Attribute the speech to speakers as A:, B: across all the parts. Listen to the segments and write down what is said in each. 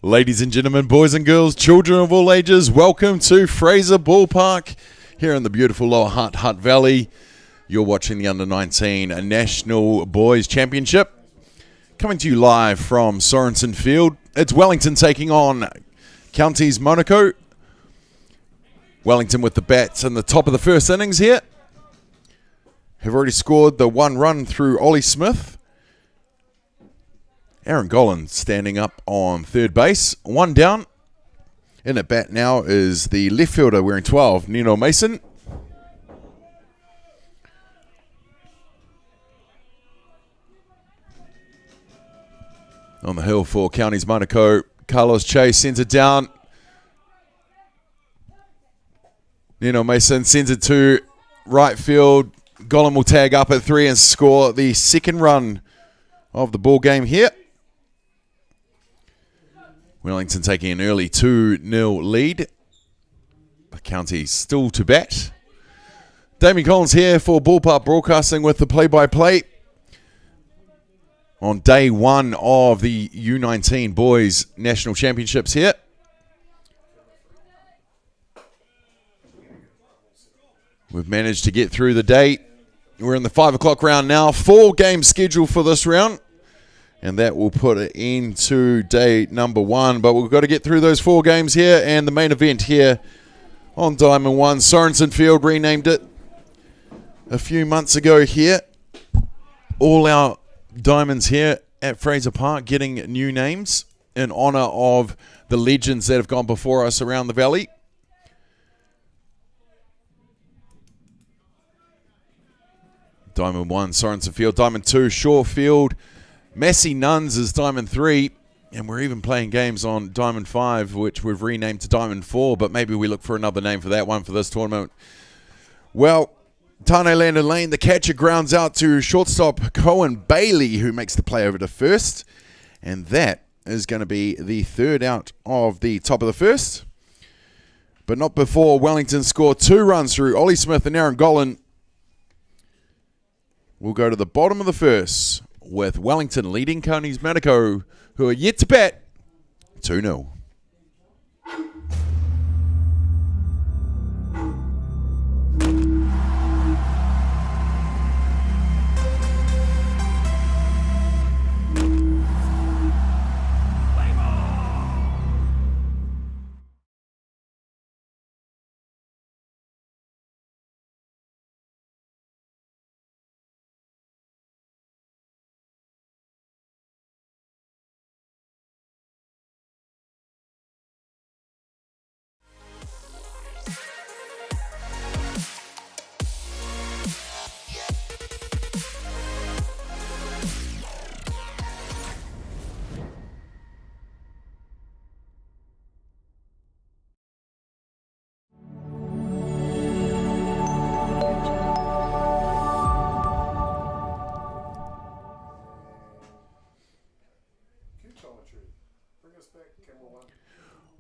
A: Ladies and gentlemen, boys and girls, children of all ages, welcome to Fraser Ballpark here in the beautiful Lower Hutt Valley. You're watching the Under-19 National Boys Championship. Coming to you live from Sorensen Field. It's Wellington taking on Counties Manukau. Wellington with the bats in the top of the first innings here. Have already scored the one run through Ollie Smith. Aaron Gollan standing up on third base. One down. In at bat now is the left fielder wearing 12, Nino Mason. On the hill for Counties Manukau, Carlos Chase sends it down. Nino Mason sends it to right field. Gollan will tag up at 3 and score the second run of the ball game here. Wellington taking an early 2-0 lead. The Counties still to bat. Damien Collins here for Ballpark Broadcasting with the play-by-play. On day one of the U19 Boys National Championships here. We've managed to get through the day. We're in the 5 o'clock round now. 4 games scheduled for this round. And that will put it into day number 1. But we've got to get through those 4 games here. And the main event here on Diamond 1. Sorensen Field renamed it a few months ago here. All our diamonds here at Fraser Park getting new names in honour of the legends that have gone before us around the valley. Diamond 1, Sorensen Field. Diamond 2, Shaw Field. Massey Nuns is Diamond 3. And we're even playing games on Diamond 5, which we've renamed to Diamond 4. But maybe we look for another name for that one for this tournament. Well, Tane Landon Lane, the catcher, grounds out to shortstop Cohen Bailey, who makes the play over to first. And that is going to be the third out of the top of the first. But not before Wellington score 2 runs through Ollie Smith and Aaron Gollan. We'll go to the bottom of the first with Wellington leading Counties Manukau, who are yet to bat 2-0.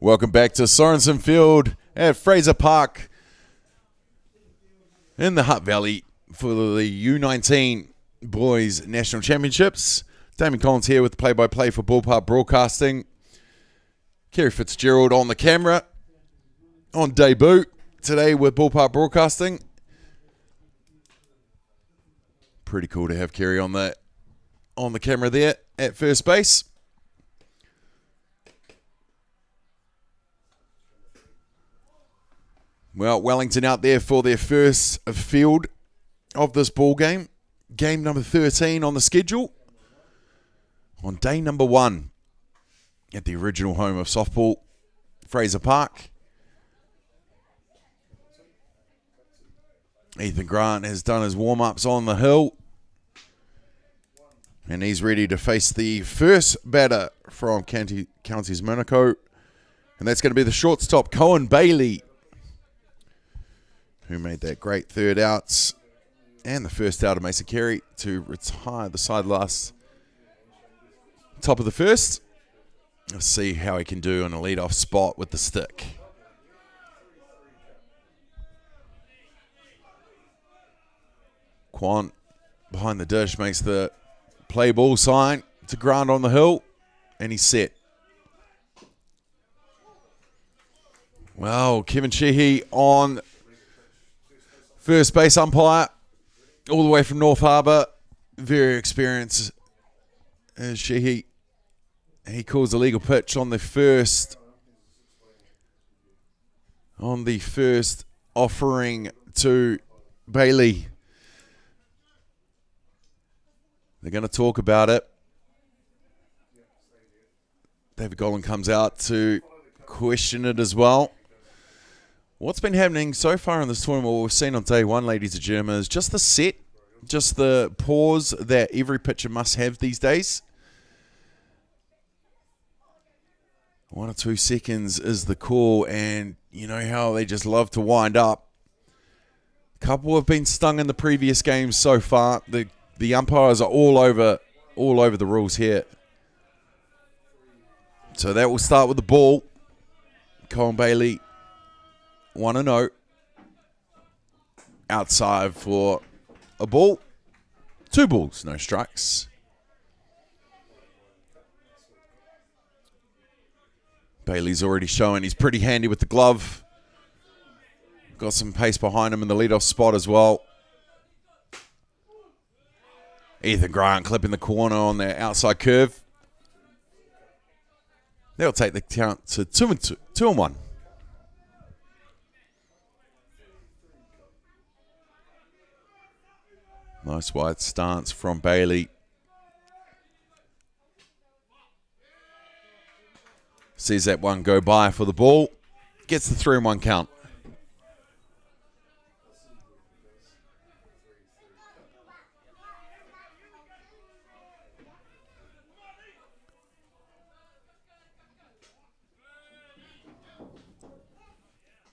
A: Welcome back to Sorensen Field at Fraser Park in the Hutt Valley for the U19 Boys National Championships. Damien Collins here with the play-by-play for Ballpark Broadcasting. Kerry Fitzgerald on the camera on debut today with Ballpark Broadcasting. Pretty cool to have Kerry on the camera there at first base. Well, Wellington out there for their first field of this ball game. Game number 13 on the schedule. On day number 1 at the original home of softball, Fraser Park. Ethan Grant has done his warm-ups on the hill. And he's ready to face the first batter from Counties Manukau. And that's going to be the shortstop, Cohen Bailey, who made that great third outs and the first out of Mason Carey to retire the side last top of the first. Let's see how he can do in a leadoff spot with the stick. Quan behind the dish makes the play ball sign to Grant on the hill, and he's set. Well, Kevin Sheehy on first base umpire, all the way from North Harbour. Very experienced as Sheehy. He calls a legal pitch on the first offering to Bailey. They're going to talk about it. David Golan comes out to question it as well. What's been happening so far in this tournament, what we've seen on day one, ladies and gentlemen, is just the set, just the pause that every pitcher must have these days. 1 or 2 seconds is the call, and you know how they just love to wind up. A couple have been stung in the previous games so far. The umpires are all over the rules here. So that will start with the ball. Colin Bailey, 1-0. Outside for a ball. 2 balls, no strikes. Bailey's already showing he's pretty handy with the glove. Got some pace behind him in the leadoff spot as well. Ethan Grant clipping the corner on the outside curve. They'll take the count to 2-1. Nice wide stance from Bailey. Sees that one go by for the ball. Gets the 3-1 count.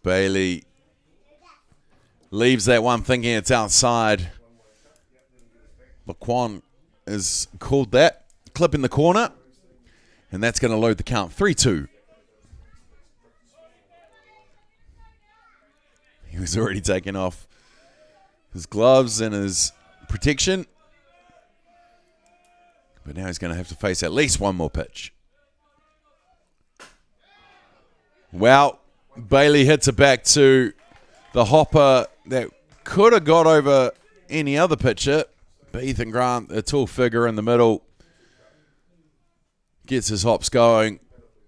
A: Bailey leaves that one thinking it's outside. Laquan has called that. Clip in the corner. And that's going to load the count. 3-2. He was already taking off his gloves and his protection. But now he's going to have to face at least one more pitch. Wow. Bailey hits it back to the hopper that could have got over any other pitcher. But Ethan Grant, a tall figure in the middle, gets his hops going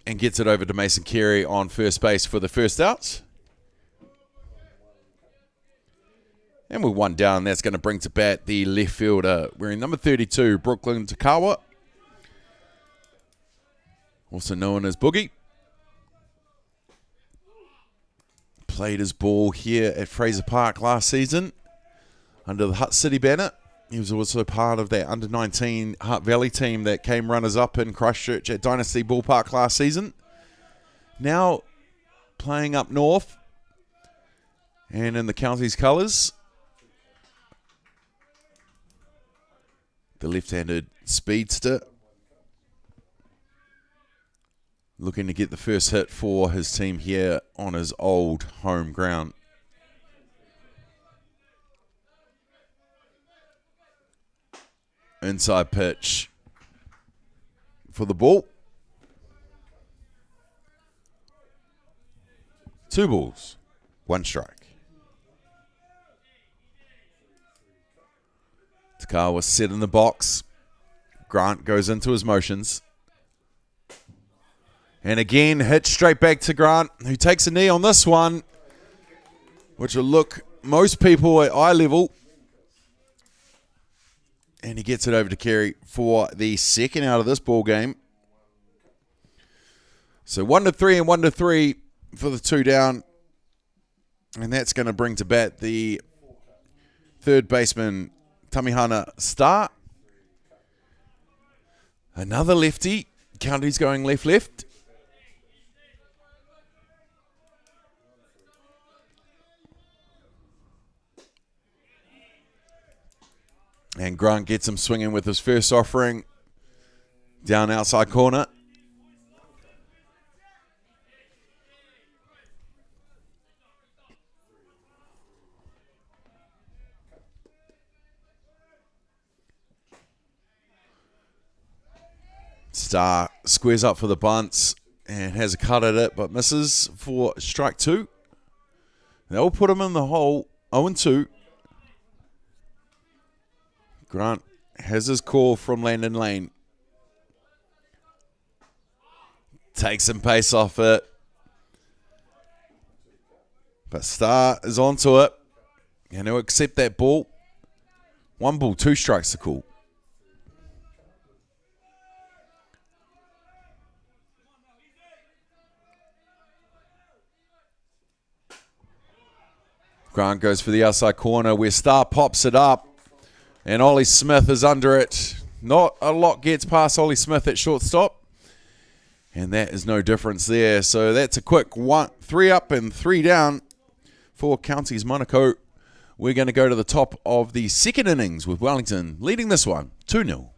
A: and gets it over to Mason Carey on first base for the first out. And with one down, that's going to bring to bat the left fielder wearing number 32, Brooklyn Takawa, also known as Boogie. Played his ball here at Fraser Park last season under the Hutt City banner. He was also part of that under-19 Hutt Valley team that came runners-up in Christchurch at Dynasty Ballpark last season. Now playing up north and in the county's colours. The left-handed speedster looking to get the first hit for his team here on his old home ground. Inside pitch for the ball. 2 balls, 1 strike. Takawa set in the box. Grant goes into his motions. And again, hit straight back to Grant, who takes a knee on this one, which will look most people at eye level. And he gets it over to Carey for the second out of this ball game. So 1-3 and 1-3 for the 2 down. And that's going to bring to bat the third baseman, Tamihana Star. Another lefty. County's going left-left. And Grant gets him swinging with his first offering. Down outside corner. Star squares up for the bunts. and has a cut at it, but misses for strike 2. They'll put him in the hole, 0-2. Grant has his call from Landon Lane. Takes some pace off it. But Star is onto it. And he'll accept that ball. 1 ball, 2 strikes to call. Grant goes for the outside corner where Star pops it up. And Ollie Smith is under it. Not a lot gets past Ollie Smith at shortstop. And that is no difference there. So that's a quick 3 up and 3 down for Counties Manukau. We're going to go to the top of the second innings with Wellington leading this one 2-0.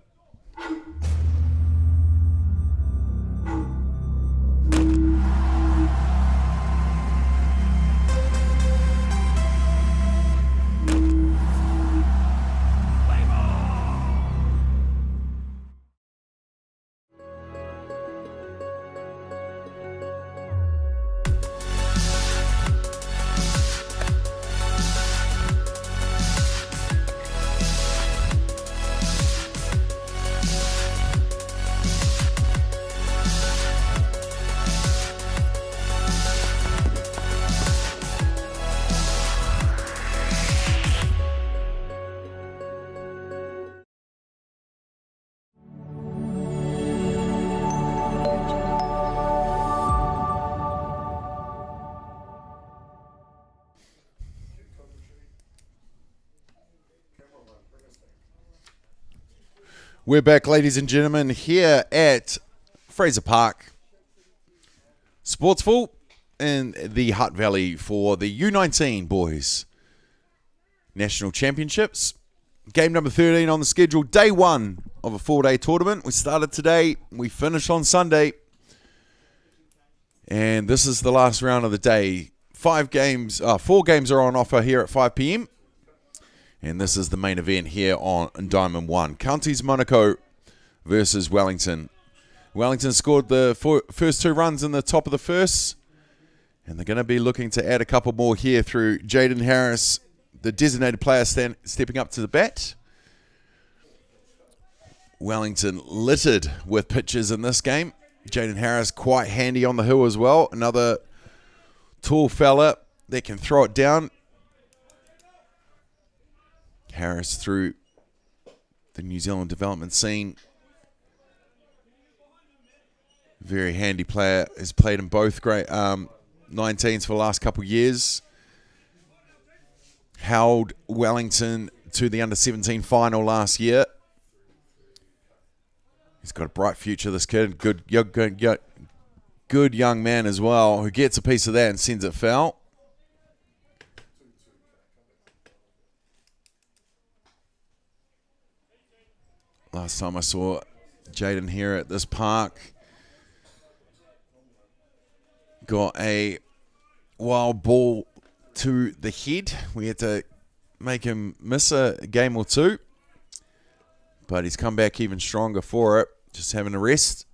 A: We're back, ladies and gentlemen, here at Fraser Park. Sportsful in the Hutt Valley for the U19 boys National Championships. Game number 13 on the schedule. Day 1 of a 4-day tournament. We started today. We finished on Sunday. And this is the last round of the day. 4 games are on offer here at 5 p.m. And this is the main event here on Diamond 1. Counties Manukau versus Wellington. Wellington scored the first 2 runs in the top of the first. And they're going to be looking to add a couple more here through Jaden Harris, the designated player stepping up to the bat. Wellington littered with pitches in this game. Jaden Harris quite handy on the hill as well. Another tall fella that can throw it down. Harris through the New Zealand development scene. Very handy player. Has played in both great 19s for the last couple of years. Held Wellington to the under-17 final last year. He's got a bright future, this kid. Good young man as well, who gets a piece of that and sends it foul. Last time I saw Jaden here at this park, got a wild ball to the head. We had to make him miss a game or 2. But he's come back even stronger for it. Just having a rest.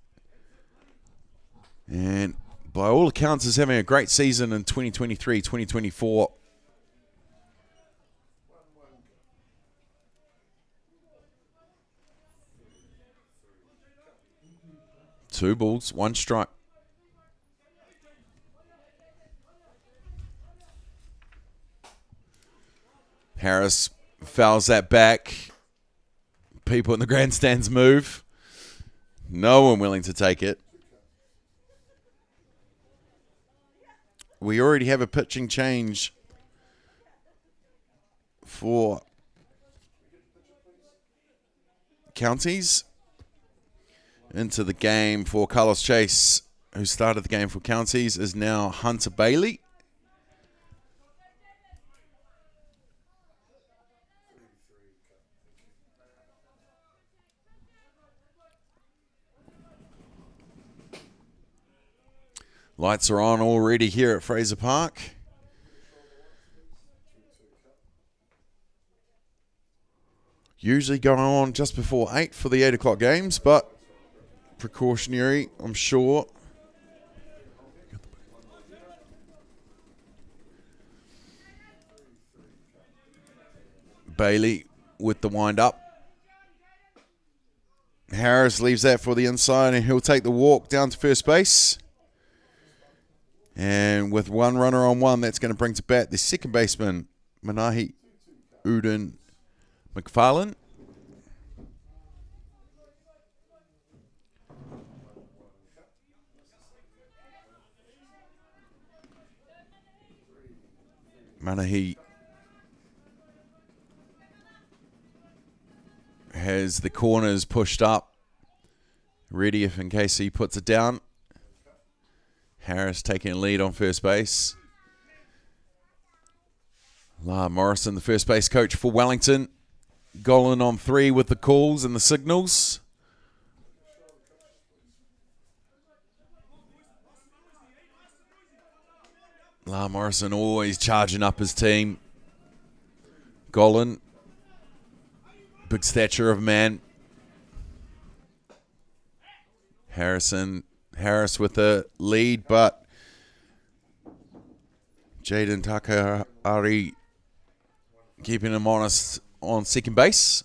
A: And by all accounts is having a great season in 2023, 2024. Two balls, 1 strike. Harris fouls that back. People in the grandstands move. No one willing to take it. We already have a pitching change for Counties. Into the game for Carlos Chase, who started the game for Counties, is now Hunter Bailey. Lights are on already here at Fraser Park. Usually going on just before 8 for the 8 o'clock games, but precautionary, I'm sure. Bailey with the wind up. Harris leaves that for the inside, and he'll take the walk down to first base. And with one runner on one, that's going to bring to bat the second baseman, Manahi Uden McFarlane. Manahi has the corners pushed up, ready if in case he puts it down. Harris taking a lead on first base. La Morrison, the first base coach for Wellington. Golan on 3 with the calls and the signals. La Morrison always charging up his team. Golan, big stature of man. Harris with the lead, but Jaden Takahari keeping him honest on second base.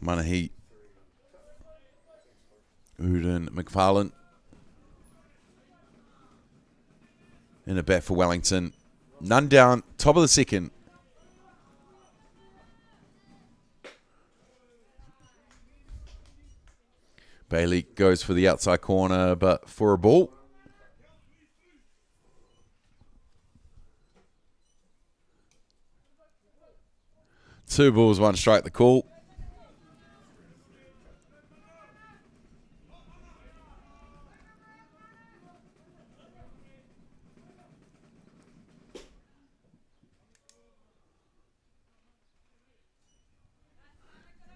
A: Manahi Uden McFarlane in a bat for Wellington. None down, top of the second. Bailey goes for the outside corner, but for a ball. Two balls, one strike, the call.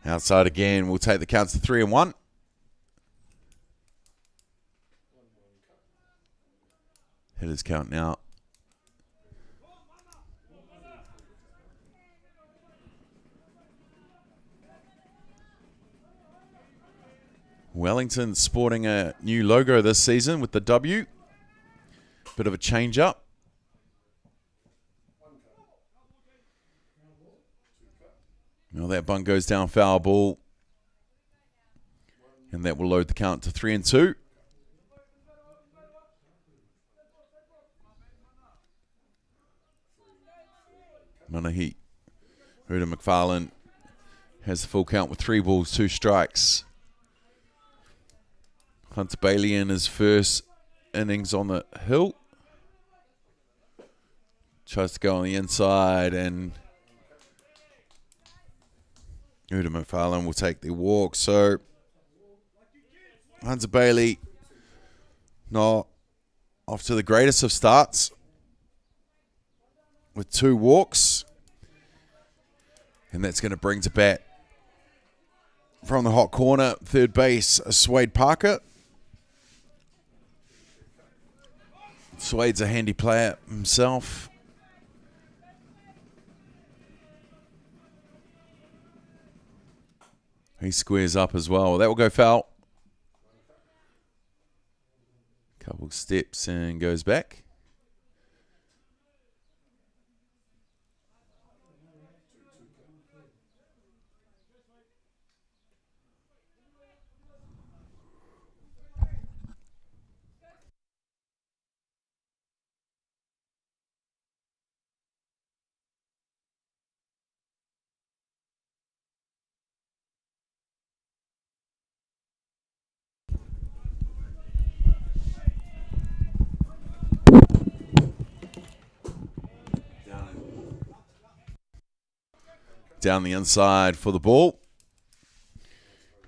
A: Outside again, we'll take the count to 3-1. Hitters count now. Wellington sporting a new logo this season with the W. Bit of a change up. Now that bunt goes down, foul ball. And that will load the count to 3-2. Manahi Uden McFarlane has the full count with 3 balls, 2 strikes. Hunter Bailey in his first innings on the hill. Tries to go on the inside, and Uden McFarlane will take the walk. So Hunter Bailey not off to the greatest of starts with 2 walks. And that's going to bring to bat from the hot corner, third base, Swade Parker. Swade's a handy player himself. He squares up as well. That will go foul. Couple steps and goes back. Down the inside for the ball.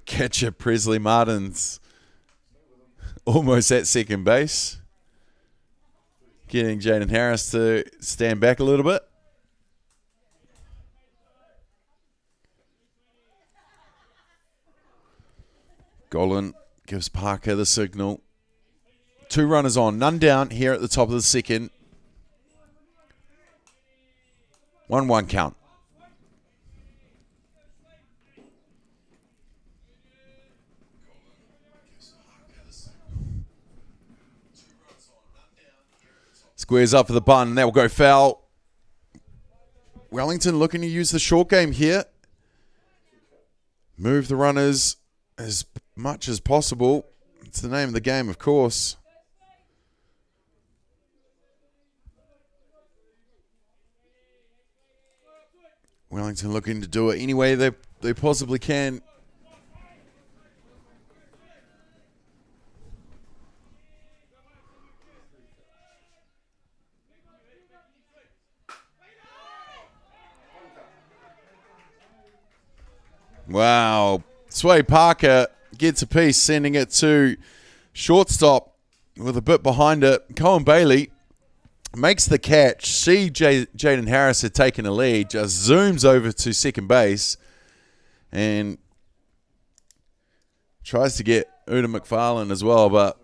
A: Catcher Presley Martins almost at second base. Getting Jaden Harris to stand back a little bit. Golan gives Parker the signal. 2 runners on, none down here at the top of the second. 1-1 count. Squares up for the bunt, and that will go foul. Wellington looking to use the short game here. Move the runners as much as possible. It's the name of the game, of course. Wellington looking to do it any way they possibly can. Wow. Sway Parker gets a piece, sending it to shortstop with a bit behind it. Cohen Bailey makes the catch. See Jaden Harris had taken a lead, just zooms over to second base and tries to get Una McFarlane as well, but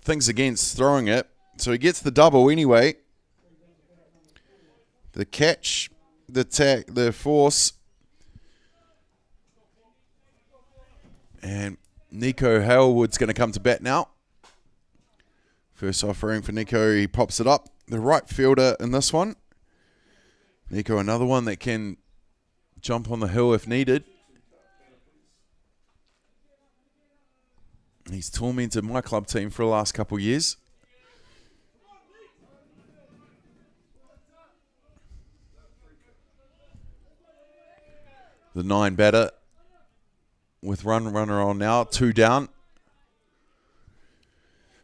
A: thinks against throwing it. So he gets the double anyway. The catch, the force. And Nico Halewood's going to come to bat now. First offering for Nico, he pops it up. The right fielder in this one. Nico, another one that can jump on the hill if needed. He's tormented my club team for the last couple of years. The 9 batter. With runner on now, 2 down.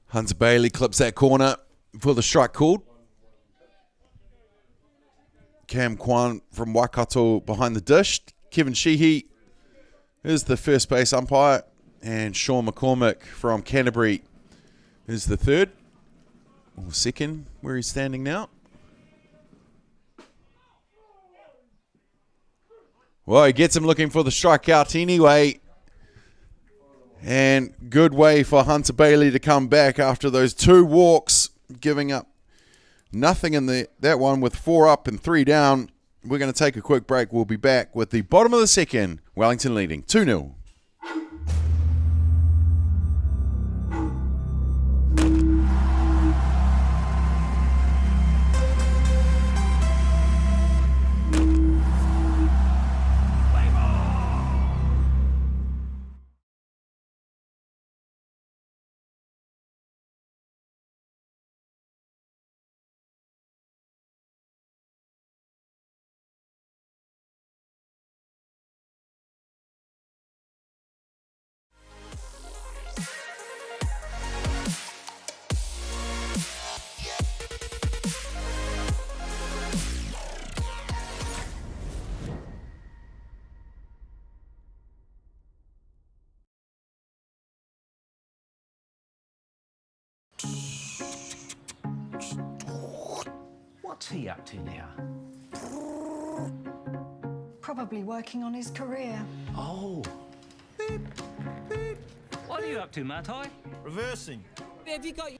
A: Hunter Bailey clips that corner for the strike called. Cam Kwan from Waikato behind the dish. Kevin Sheehy is the first base umpire. And Sean McCormick from Canterbury is the third. Or second, where he's standing now. Well, he gets him looking for the strikeout anyway. And good way for Hunter Bailey to come back after those 2 walks, giving up nothing in that one with 4 up and 3 down. We're going to take a quick break. We'll be back with the bottom of the second. Wellington leading 2-0.
B: What's he up to now?
C: Probably working on his career.
B: Oh. What are you up to, Matai?
D: Reversing.
C: Have you got...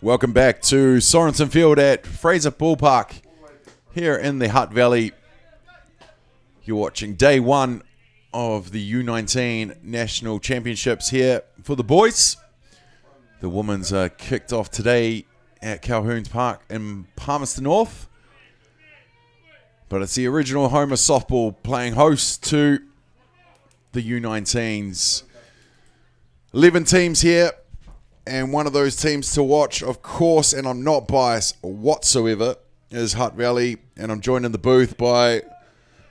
A: Welcome back to Sorensen Field at Fraser Ballpark here in the Hutt Valley. You're watching day 1 of the U19 National Championships here for the boys. The women's are kicked off today at Calhoun's Park in Palmerston North. But it's the original home of softball playing host to the U19s. 11 teams here, and one of those teams to watch, of course, and I'm not biased whatsoever, is Hutt Valley. And I'm joined in the booth by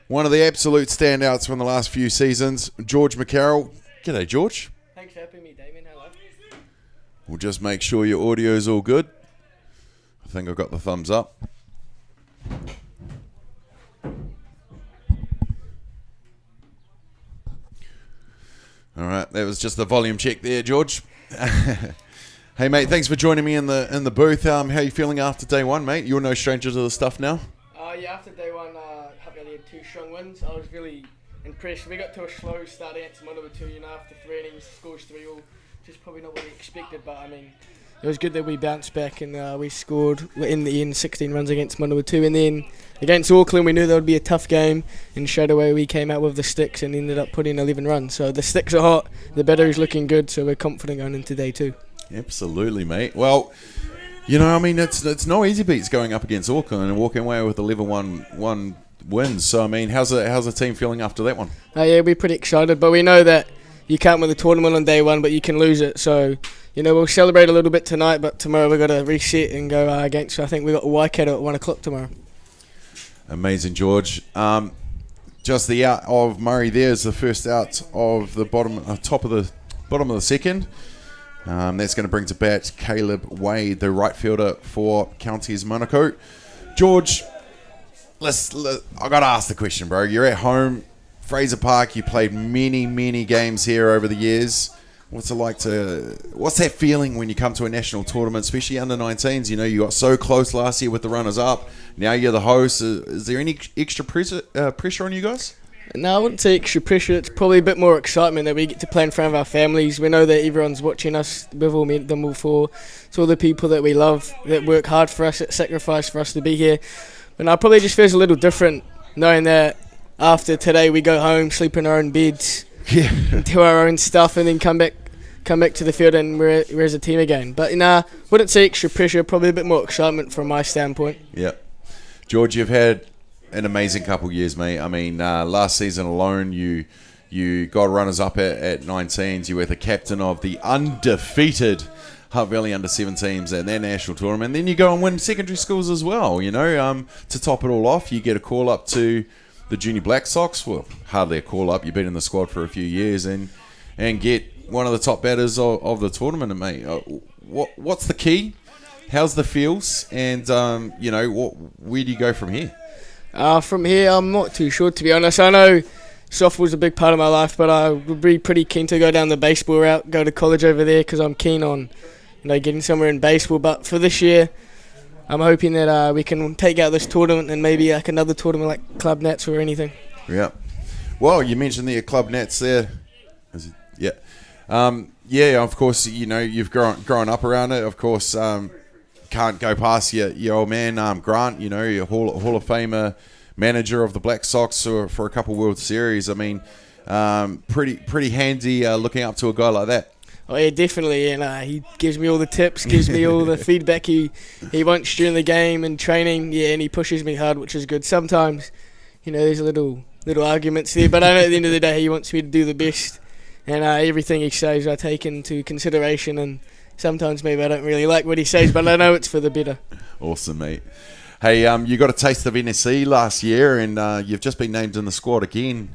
A: one of the absolute standouts from the last few seasons, George McCarrell. G'day, George.
E: Thanks for having me, Damien. Hello.
A: We'll just make sure your audio's all good. I think I've got the thumbs up. All right, that was just the volume check there, George. Hey, mate, thanks for joining me in the booth. How are you feeling after day 1, mate? You're no stranger to the stuff now.
E: Yeah, after day 1, Hutt Valley had 2 strong wins. I was really impressed. We got to a slow start against Manukau 2, after 3 innings, scores 3 all. Just probably not what we expected, but I mean, it was good that we bounced back and we scored in the end 16 runs against Manukau 2, and then against Auckland we knew that would be a tough game, and straight away we came out with the sticks and ended up putting 11 runs. So the sticks are hot, the battery's looking good, so we're confident going into day 2.
A: Absolutely, mate. Well, You know, I mean, it's no easy beats going up against Auckland and walking away with 11-1 wins. So, I mean, how's the team feeling after that one?
E: Yeah, we're pretty excited, but we know that you can't win the tournament on day one, but you can lose it. So, you know, we'll celebrate a little bit tonight, but tomorrow we've got to reset and go against, I think we've got Waikato at 1 o'clock tomorrow.
A: Amazing, George. Just the out of Murray there is the first out of the bottom of the second. That's going to bring to bat Caleb Wade, the right fielder for Counties Manukau. George, I got to ask the question, bro. You're at home, Fraser Park. You played many games here over the years. What's that feeling when you come to a national tournament, especially under 19s? You know, you got so close last year with the runners up. Now you're the host. Is there any extra pressure on you guys?
E: No, I wouldn't say extra pressure. It's probably a bit more excitement that we get to play in front of our families. We know that everyone's watching us. We've all met them before. It's all the people that we love, that work hard for us, that sacrifice for us to be here. But now, probably just feels a little different knowing that after today we go home, sleep in our own beds, do our own stuff, and then come back to the field and we're as a team again. But wouldn't say extra pressure. Probably a bit more excitement from my standpoint.
A: Yep. George, you've had an amazing couple of years, mate. I mean, last season alone, you got runners up at 19s. You were the captain of the undefeated Hutt Valley under-17s at their national tournament. And then you go and win secondary schools as well. You know, to top it all off, you get a call up to the Junior Black Sox. Well, hardly a call up. You've been in the squad for a few years and get one of the top batters of the tournament, mate. What's the key? How's the feels? And you know, where do you go from here?
E: From here, I'm not too sure, to be honest. I know softball's a big part of my life, but I would be pretty keen to go down the baseball route, go to college over there, because I'm keen on, you know, getting somewhere in baseball. But for this year, I'm hoping that we can take out this tournament and maybe like another tournament like Club Nats or anything. Yeah.
A: Well, you mentioned the Club Nats there. Yeah. Yeah, of course, you know, you've grown up around it. Of course, can't go past your old man, Grant, you know, your Hall of Famer manager of the Black Sox for a couple World Series. I mean, pretty handy looking up to a guy like that.
E: Oh yeah, definitely, and he gives me all the tips, gives me all the feedback he wants during the game and training. Yeah, and he pushes me hard, which is good. Sometimes, you know, there's a little arguments there, but I know at the end of the day he wants me to do the best, and everything he says I take into consideration. And sometimes maybe I don't really like what he says, but I know it's for the better.
A: Awesome, mate. Hey, you got a taste of NSC last year, and you've just been named in the squad again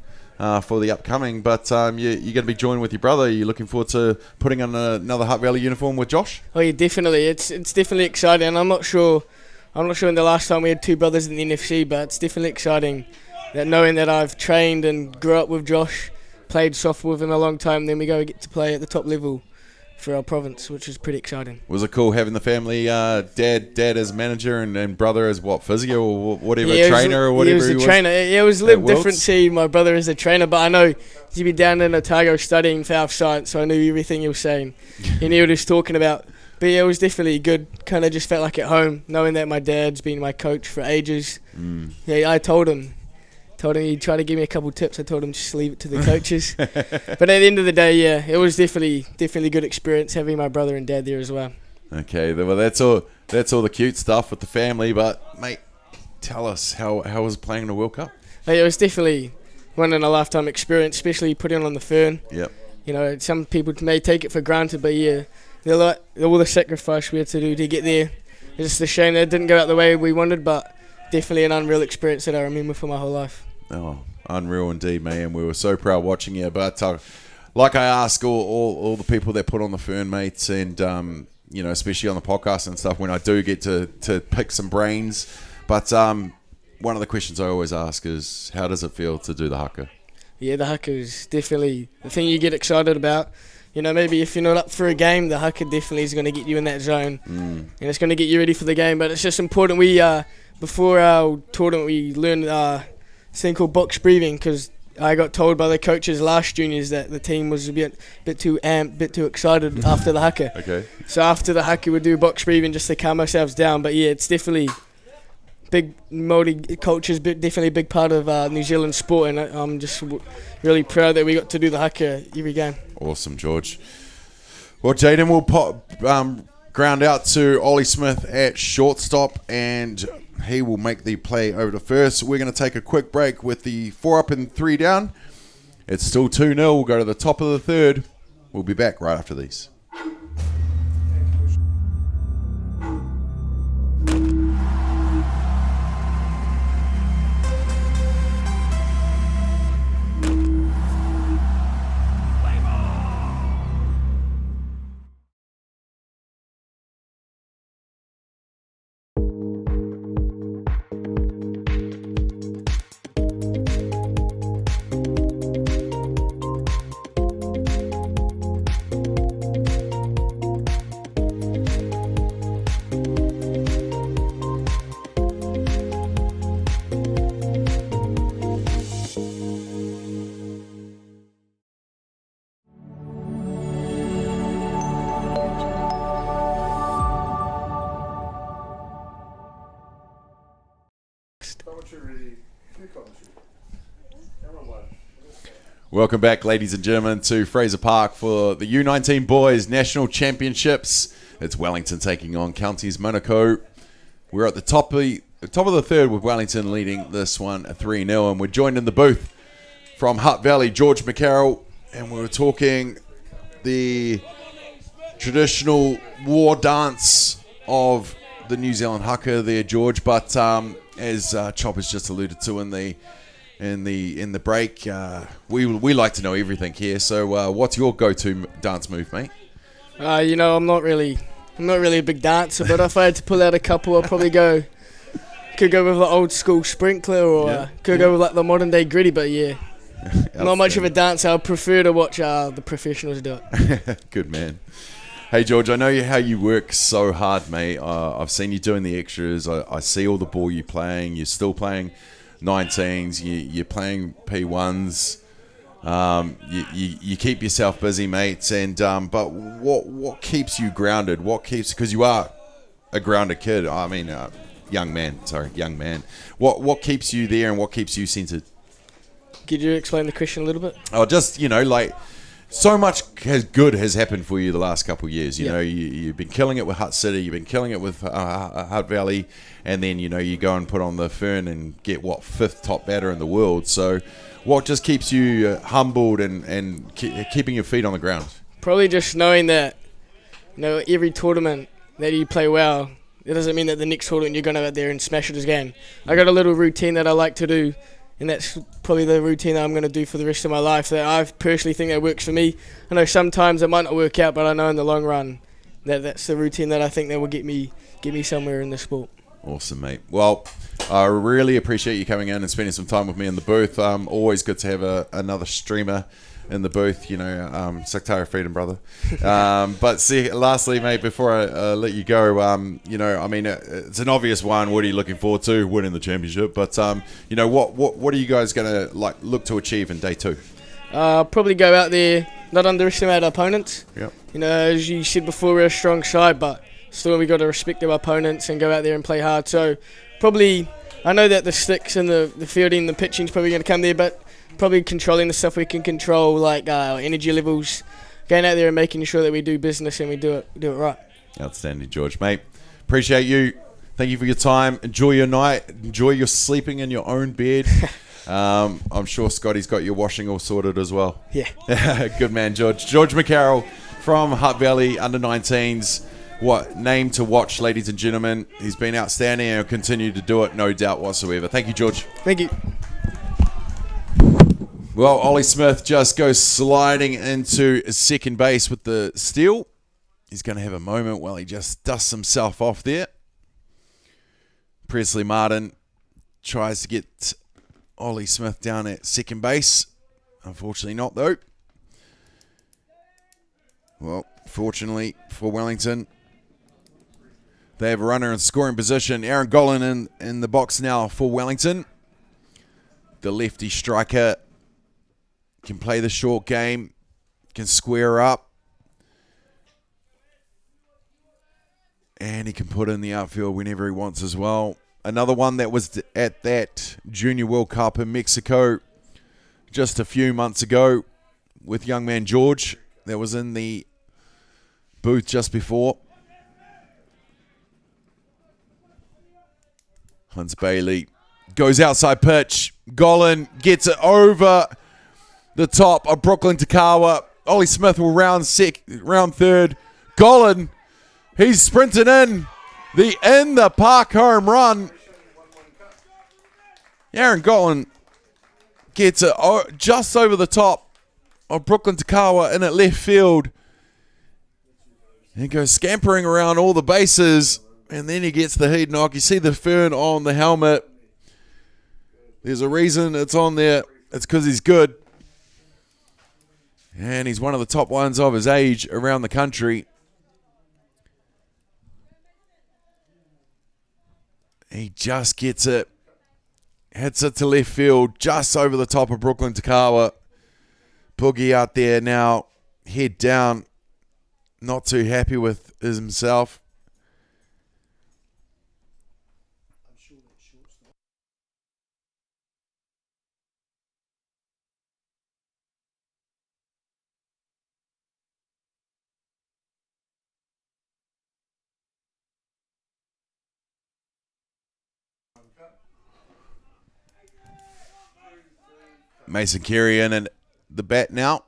A: for the upcoming. But you're going to be joined with your brother. Are you looking forward to putting on another Hutt Valley uniform with Josh?
E: Oh yeah, definitely. It's definitely exciting. And I'm not sure in the last time we had two brothers in the NFC, but it's definitely exciting that knowing that I've trained and grew up with Josh, played softball with him a long time, then we get to play at the top level for our province, which is pretty exciting. Was
A: it cool having the family, dad as manager and brother as physio or whatever, trainer or whatever
E: he was? Trainer. Yeah, it was a little different seeing my brother as a trainer, but I know he'd be down in Otago studying for health science, so I knew everything he was saying. He knew what he was talking about. But yeah, it was definitely good. Kind of just felt like at home, knowing that my dad's been my coach for ages. Yeah, I told him he'd try to give me a couple tips. I told him just leave it to the coaches. But at the end of the day, yeah, it was definitely good experience having my brother and dad there as well.
A: Okay, well that's all the cute stuff with the family. But mate, tell us how was playing in the World Cup?
E: It was definitely one in a lifetime experience, especially putting on the fern.
A: Yep.
E: You know, some people may take it for granted, but yeah, all the sacrifice we had to do to get there. It's just a shame that it didn't go out the way we wanted, but definitely an unreal experience that I remember for my whole life.
A: Oh, unreal indeed, man. We were so proud watching you. But like I ask all the people that put on the fern, mates, and you know, especially on the podcast and stuff, when I do get to pick some brains. But one of the questions I always ask is, how does it feel to do the haka?
E: Yeah, the haka is definitely the thing you get excited about. You know, maybe if you're not up for a game, the haka definitely is going to get you in that zone, and it's going to get you ready for the game. But it's just important. We before our tournament, we learned thing called box breathing, because I got told by the coaches last juniors that the team was a bit too amped, bit too excited after the haka.
A: Okay.
E: So after the haka we'd do box breathing just to calm ourselves down. But yeah, it's definitely big. Māori culture is definitely a big part of New Zealand sport, and I'm just really proud that we got to do the haka every game.
A: Awesome, George. Well, Jaden, we'll Ground out to Ollie Smith at shortstop, and he will make the play over to first. We're going to take a quick break with the 4 up and 3 down. It's still 2-0. We'll go to the top of the third. We'll be back right after these. Welcome back, ladies and gentlemen, to Fraser Park for the U19 Boys National Championships. It's Wellington taking on Counties Manukau. We're at the top of the third with Wellington leading this one 3-0, and we're joined in the booth from Hutt Valley, George McCarrell, and we were talking the traditional war dance of the New Zealand haka there, George. But as Chopper's just alluded to in the break, we like to know everything here. So, what's your go-to dance move, mate?
E: I'm not really a big dancer, but if I had to pull out a couple, I'd probably could go with the old school sprinkler, or could go with like the modern day gritty. But not much of a dancer. I prefer to watch the professionals do it.
A: Good man. Hey George, I know how you work so hard, mate. I've seen you doing the extras. I see all the ball you're playing. You're still playing 19s. You're playing P1s. You keep yourself busy, mates. And but what keeps you grounded? Because you are a grounded kid. I mean, young man. What keeps you there, and what keeps you centered?
E: Could you explain the question a little bit?
A: Oh, just so much good has happened for you the last couple of years. You've been killing it with Hutt City, you've been killing it with Hutt Valley, and then you go and put on the Fern and get 5th top batter in the world. So, what just keeps you humbled and keeping your feet on the ground?
E: Probably just knowing that every tournament that you play well, it doesn't mean that the next tournament you're going to go out there and smash it again. I got a little routine that I like to do. And that's probably the routine that I'm going to do for the rest of my life, that I personally think that works for me. I know sometimes it might not work out, but I know in the long run that's the routine that I think that will get me somewhere in the sport.
A: Awesome, mate. Well, I really appreciate you coming in and spending some time with me in the booth. Always good to have another streamer in the booth, Secretary of Freedom, brother. But lastly, mate, before I let you go, it's an obvious one. What are you looking forward to? Winning the championship. But, what are you guys going to look to achieve in day 2?
E: Probably go out there, not underestimate our opponents.
A: Yep.
E: As you said before, we're a strong side, but still we got to respect our opponents and go out there and play hard. So probably, I know that the sticks and the fielding, the pitching is probably going to come there, but probably controlling the stuff we can control, like our energy levels, going out there and making sure that we do business and we do it right.
A: Outstanding, George, mate. Appreciate you. Thank you for your time. Enjoy your night. Enjoy your sleeping in your own bed. I'm sure Scotty's got your washing all sorted as well.
E: Yeah.
A: Good man, George. George McCarrell from Hutt Valley, under-19s. What name to watch, ladies and gentlemen. He's been outstanding and will continue to do it, no doubt whatsoever. Thank you, George.
E: Thank you.
A: Well, Ollie Smith just goes sliding into second base with the steal. He's going to have a moment while he just dusts himself off there. Presley Martin tries to get Ollie Smith down at second base. Unfortunately not, though. Well, fortunately for Wellington, they have a runner in scoring position. Aaron Golan in the box now for Wellington. The lefty striker can play the short game, can square up, and he can put in the outfield whenever he wants as well. Another one that was at that Junior World Cup in Mexico just a few months ago with young man George that was in the booth just before. Hunts Bailey goes outside pitch. Gollan gets it over the top of Brooklyn Takawa. Ollie Smith will round third. Gollan, he's sprinting in the park home run. Aaron Gollan gets it just over the top of Brooklyn Takawa in at left field. He goes scampering around all the bases, and then he gets the heat knock. You see the fern on the helmet. There's a reason it's on there. It's because he's good. And he's one of the top ones of his age around the country. He just gets it. Hits it to left field, just over the top of Brooklyn Takawa. Boogie out there now, head down. Not too happy with himself. Mason Carey in and the bat now.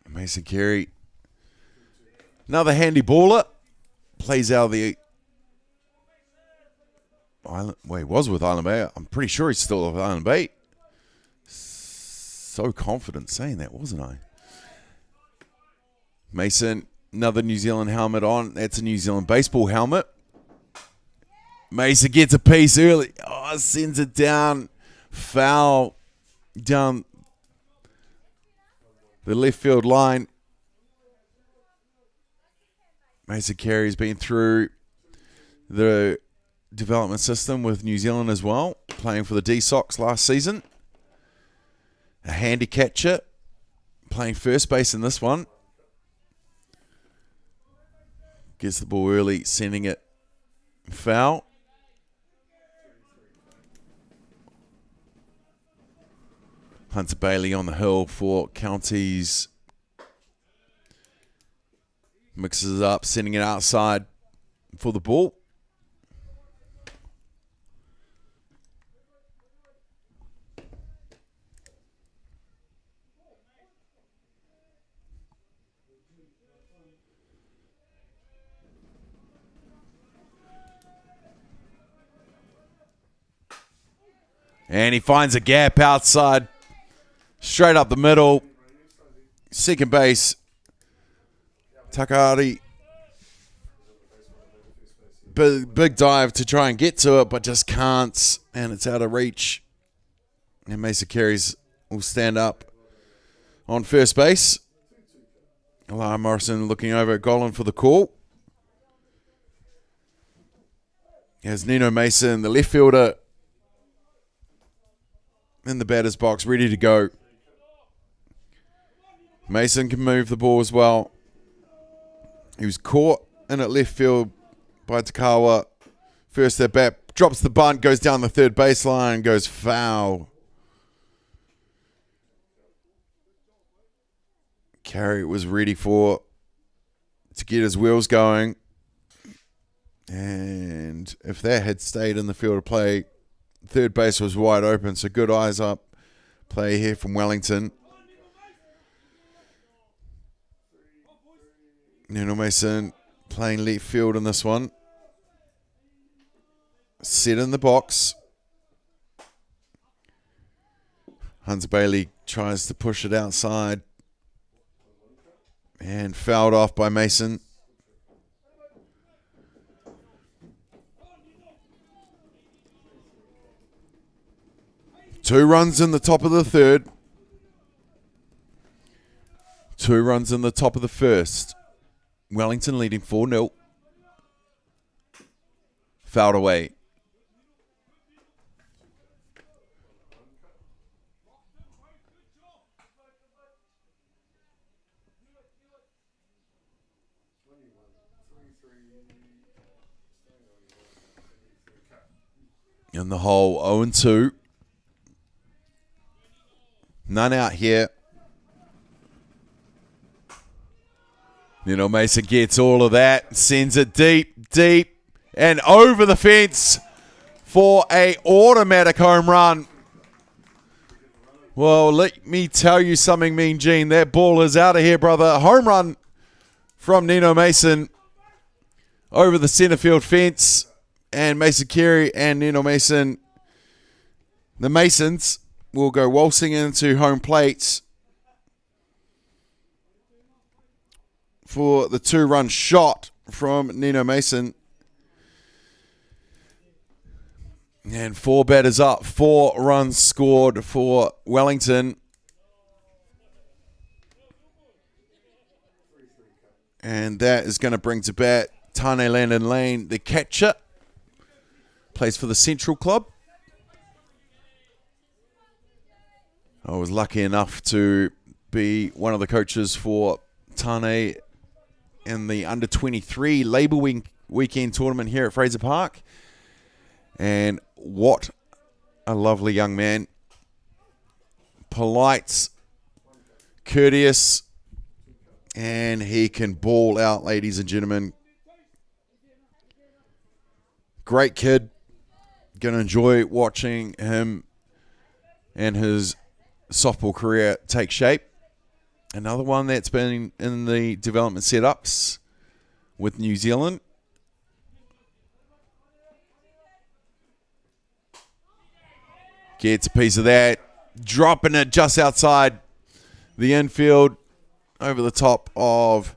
A: Mason Carey, another handy baller, plays out of the Island. Well, he was with Island Bay. I'm pretty sure he's still with Island Bay. So confident saying that, wasn't I? Mason, another New Zealand helmet on. That's a New Zealand baseball helmet. Mason gets a piece early. Oh, sends it down. Foul down the left field line. Mason Carey's been through the development system with New Zealand as well, playing for the D-Sox last season. A handy catcher, playing first base in this one. Gets the ball early, sending it foul. Hunter Bailey on the hill for Counties. Mixes it up, sending it outside for the ball. And he finds a gap outside. Straight up the middle. Second base. Takahari. Big dive to try and get to it, but just can't. And it's out of reach. And Mason Carey's will stand up on first base. Alara Morrison looking over at Gollan for the call. As Nino Mason, the left fielder, in the batter's box, ready to go. Mason can move the ball as well. He was caught in at left field by Takawa. First at bat, drops the bunt, goes down the third baseline, goes foul. Carey was ready to get his wheels going. And if that had stayed in the field of play, third base was wide open, so good eyes up play here from Wellington. Nino Mason playing left field in this one. Set in the box. Hunter Bailey tries to push it outside. And fouled off by Mason. Two runs in the top of the third. 2 runs in the top of the first. Wellington leading 4-0. Fouled away. In the hole, 0-2. None out here. Nino Mason gets all of that, sends it deep, deep. and over the fence for a automatic home run. Well, let me tell you something, Mean Gene. That ball is out of here, brother. Home run from Nino Mason over the centre field fence. And Mason Carey and Nino Mason, the Masons, will go waltzing into home plate for the 2-run shot from Nino Mason. And 4 batters up, 4 runs scored for Wellington. And that is going to bring to bat Tane Landon Lane, the catcher. Plays for the Central Club. I was lucky enough to be one of the coaches for Tane in the under-23 Labour Weekend tournament here at Fraser Park. And what a lovely young man. Polite, courteous, and he can ball out, ladies and gentlemen. Great kid. Going to enjoy watching him and his softball career take shape. Another one that's been in the development setups with New Zealand. Gets a piece of that. Dropping it just outside the infield. Over the top of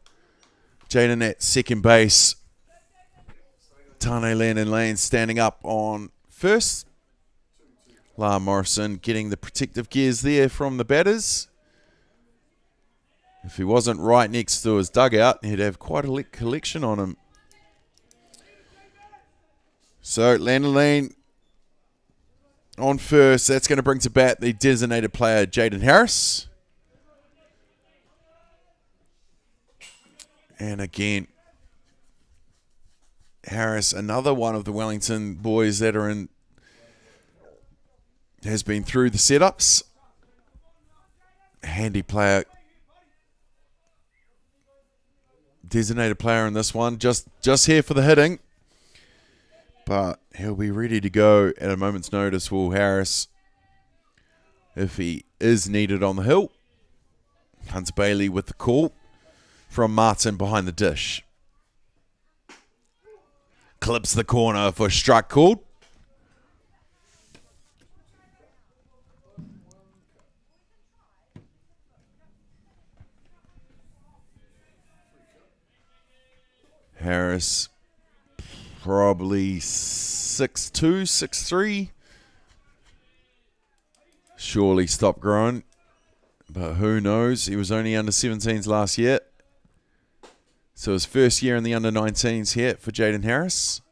A: Jaden at second base. Tane Landon Lane standing up on first. La Morrison getting the protective gears there from the batters. If he wasn't right next to his dugout, he'd have quite a collection on him. So Landon Lane on first. That's going to bring to bat the designated player, Jaden Harris. And again, Harris, another one of the Wellington boys that are in, has been through the setups. Handy player. Designated player in this one. Just here for the hitting. But he'll be ready to go at a moment's notice, Will Harris, if he is needed on the hill. Hunter Bailey with the call from Martin behind the dish. Clips the corner for strike called. Harris, probably 6'2", 6'3". Surely stopped growing, but who knows? He was only under 17s last year. So his first year in the under-19s here for Jaden Harris.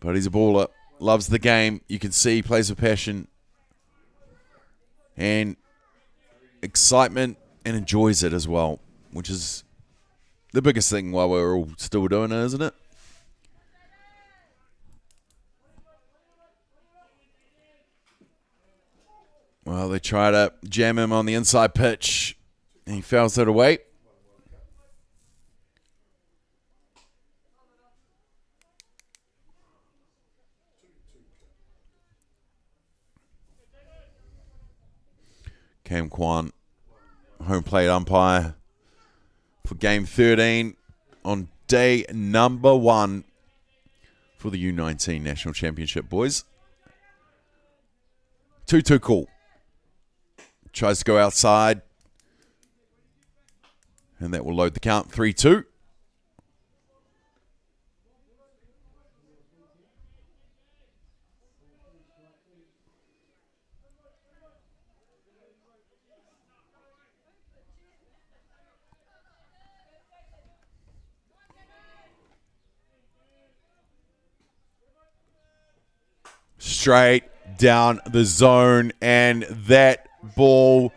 A: But he's a baller. Loves the game. You can see he plays with passion and excitement and enjoys it as well, which is the biggest thing while we're all still doing it, isn't it? Well, they try to jam him on the inside pitch. And he fouls it away. Cam Kwan, home plate umpire for game 13 on day number 1 for the U19 National Championship, boys. 2-2 call. Tries to go outside. And that will load the count. 3-2. Straight down the zone, and that ball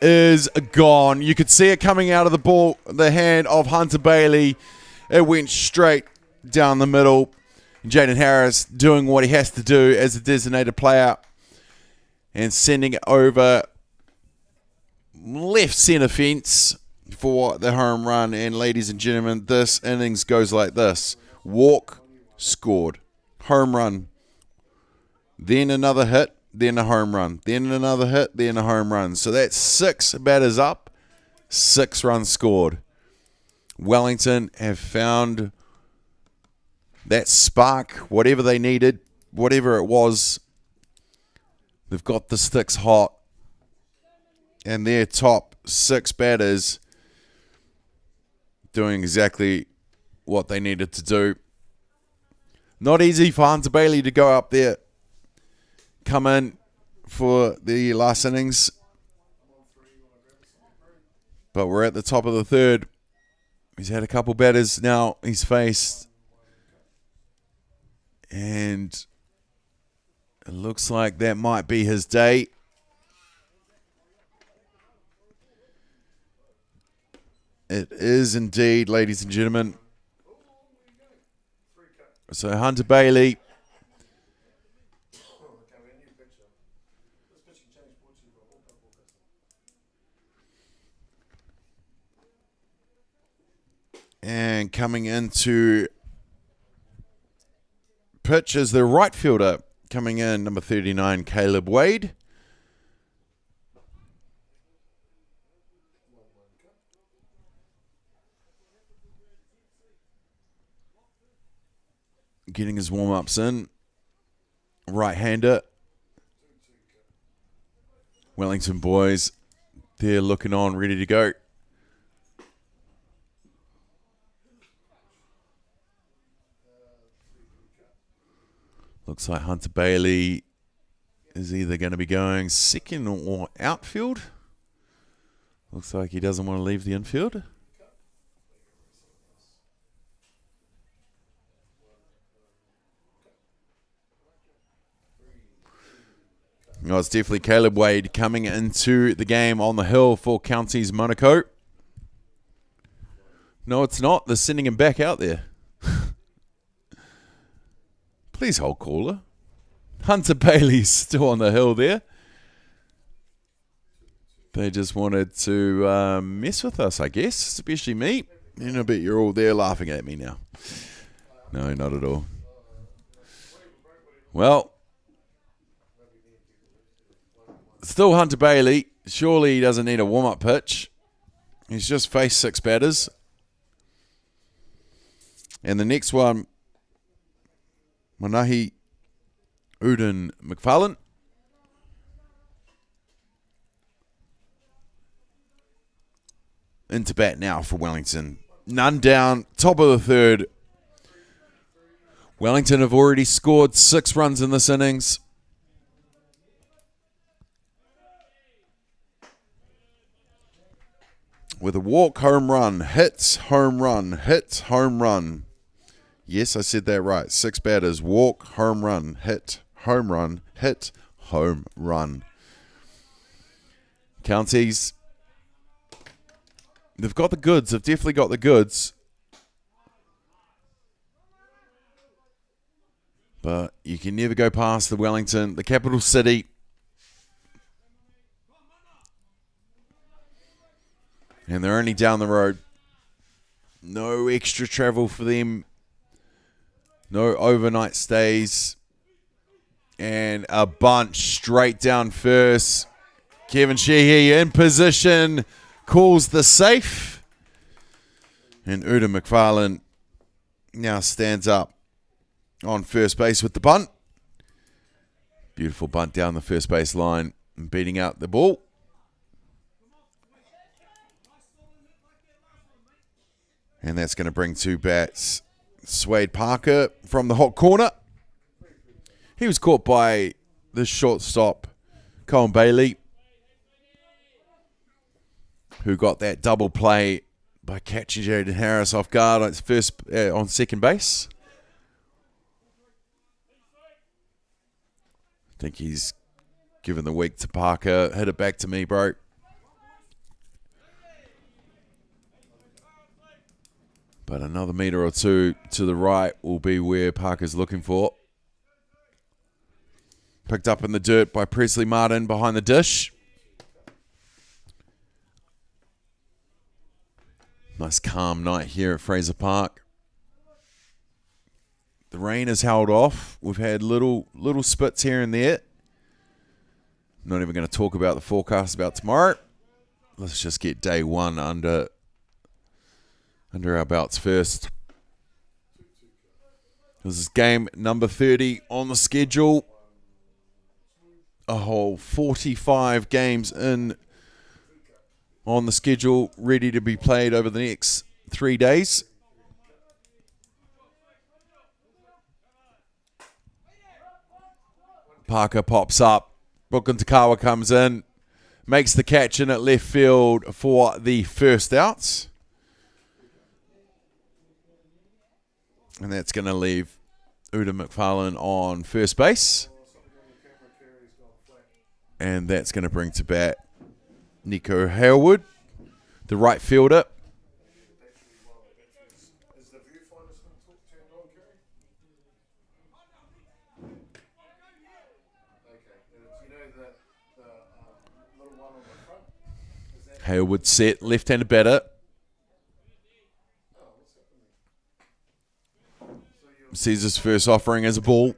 A: is gone. You could see it coming out of the hand of Hunter Bailey. It went straight down the middle. Jaden Harris doing what he has to do as a designated player and sending it over left centre fence. for the home run. And ladies and gentlemen, this innings goes like this. Walk, scored. Home run. Then another hit, then a home run. Then another hit, then a home run. So that's 6 batters up, 6 runs scored. Wellington have found that spark, whatever they needed, whatever it was. They've got the sticks hot. And their top 6 batters doing exactly what they needed to do. Not easy for Hunter Bailey to go up there, come in for the last innings. But we're at the top of the third. He's had a couple batters now he's faced. And it looks like that might be his day. It is indeed, ladies and gentlemen. So Hunter Bailey. And coming into pitch is the right fielder. Coming in, number 39, Caleb Wade. Getting his warm-ups in. Right-hander. Wellington boys, they're looking on, ready to go. Looks like Hunter Bailey is either going to be going second or outfield. Looks like he doesn't want to leave the infield. No, it's definitely Caleb Wade coming into the game on the hill for Counties Manukau. No, it's not. They're sending him back out there. Please hold, caller. Hunter Bailey's still on the hill there. They just wanted to mess with us, I guess, especially me. And I bet you're all there laughing at me now. No, not at all. Well, still Hunter Bailey. Surely he doesn't need a warm-up pitch. He's just faced 6 batters. And the next one, Manahi Uden McFarlane. Into bat now for Wellington. None down, top of the third. Wellington have already scored 6 runs in this innings. With a walk, home run, hits, home run, hits, home run. Yes, I said that right. 6 batters, walk, home run, hit, home run, hit, home run. Counties, they've got the goods. They've definitely got the goods. But you can never go past the Wellington, the capital city. And they're only down the road. No extra travel for them. No overnight stays. And a bunch straight down first. Kevin Sheehy in position. Calls the safe. And Uda McFarlane now stands up on first base with the bunt. Beautiful bunt down the first base line and beating out the ball. And that's going to bring 2 bats. Swade Parker from the hot corner. He was caught by the shortstop, Colin Bailey, who got that double play by catching Jaden Harris off guard on second base. I think he's given the week to Parker. Hit it back to me, bro. But another metre or 2 to the right will be where Parker's looking for. Picked up in the dirt by Presley Martin behind the dish. Nice calm night here at Fraser Park. The rain has held off. We've had little spits here and there. I'm not even going to talk about the forecast about tomorrow. Let's just get day one under our belts first. This is game number 30 on the schedule. A whole 45 games in on the schedule, ready to be played over the next 3 days. Parker pops up. Brooklyn Takawa comes in, makes the catch in at left field for the first out. And that's going to leave Uda McFarlane on first base. And that's going to bring to bat Nico Harewood, the right fielder. Harewood set, left-handed batter. Sees his first offering as a ball.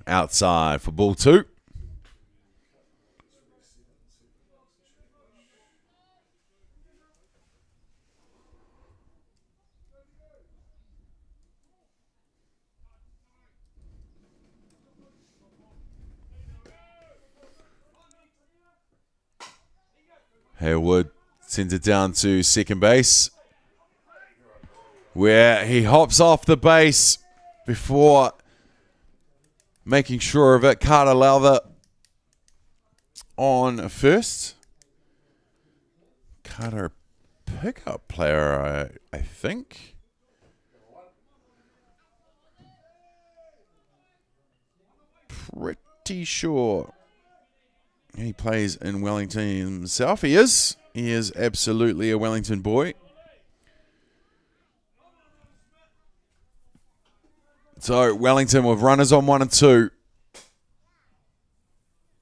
A: Outside for ball two. Harewood sends it down to second base, where he hops off the base before making sure of it. Carter Lowther on first. Carter, pickup player, I think. Pretty sure he plays in Wellington himself. He is. He is absolutely a Wellington boy. So Wellington with runners on 1 and 2.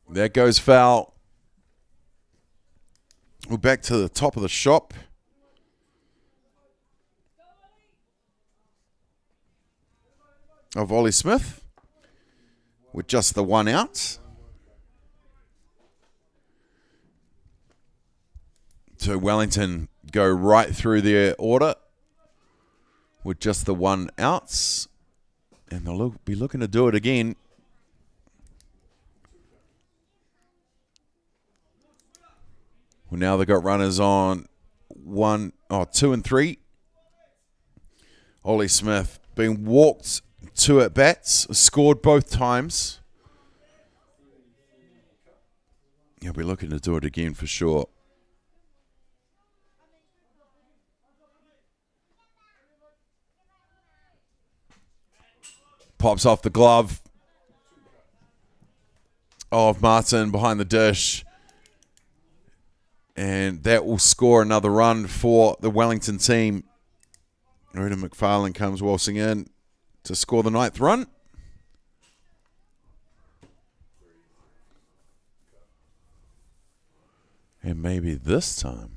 A: That goes foul. We're back to the top of the shop. Of Ollie Smith with just the 1 out. So Wellington go right through their order with just the 1 out. And they'll be looking to do it again. Well, now they've got runners on 2 and 3. Ollie Smith being walked 2 at bats, scored both times. He'll be looking to do it again for sure. Pops off the glove of Martin behind the dish. And that will score another run for the Wellington team. Uda McFarlane comes waltzing in to score the 9th run. And maybe this time,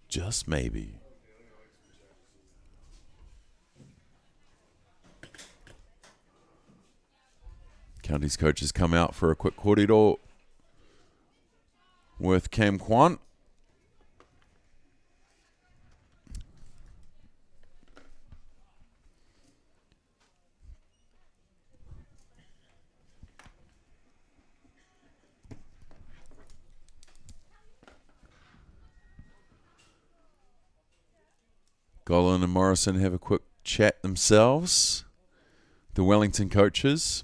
A: just maybe, Counties coaches come out for a quick kōrero with Cam Kwan. Golan and Morrison have a quick chat themselves, the Wellington coaches.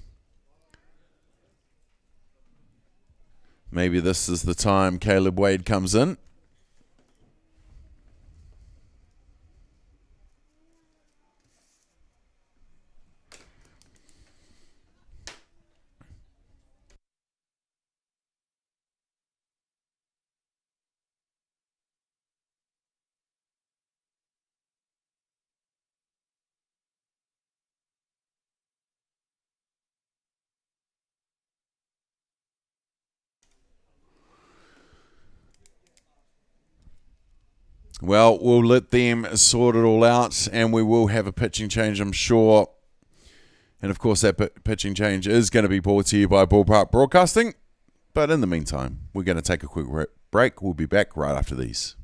A: Maybe this is the time Caleb Wade comes in. Well, we'll let them sort it all out, and we will have a pitching change, I'm sure. And of course, that pitching change is going to be brought to you by Ballpark Broadcasting. But in the meantime, we're going to take a quick break. We'll be back right after these.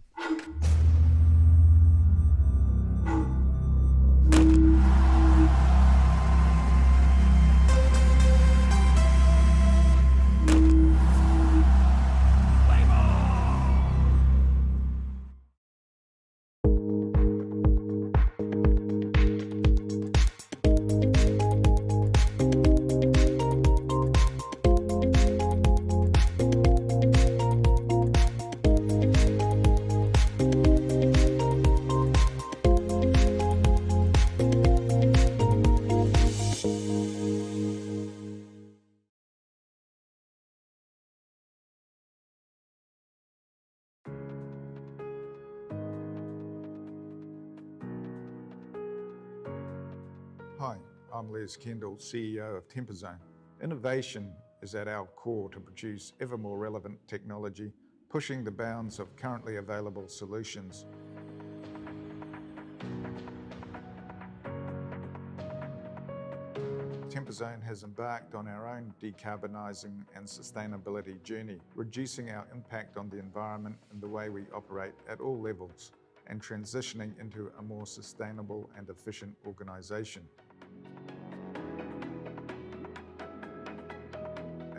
D: Hi, I'm Les Kendall, CEO of Temperzone. Innovation is at our core to produce ever more relevant technology, pushing the bounds of currently available solutions. Temperzone has embarked on our own decarbonising and sustainability journey, reducing our impact on the environment and the way we operate at all levels, and transitioning into a more sustainable and efficient organisation.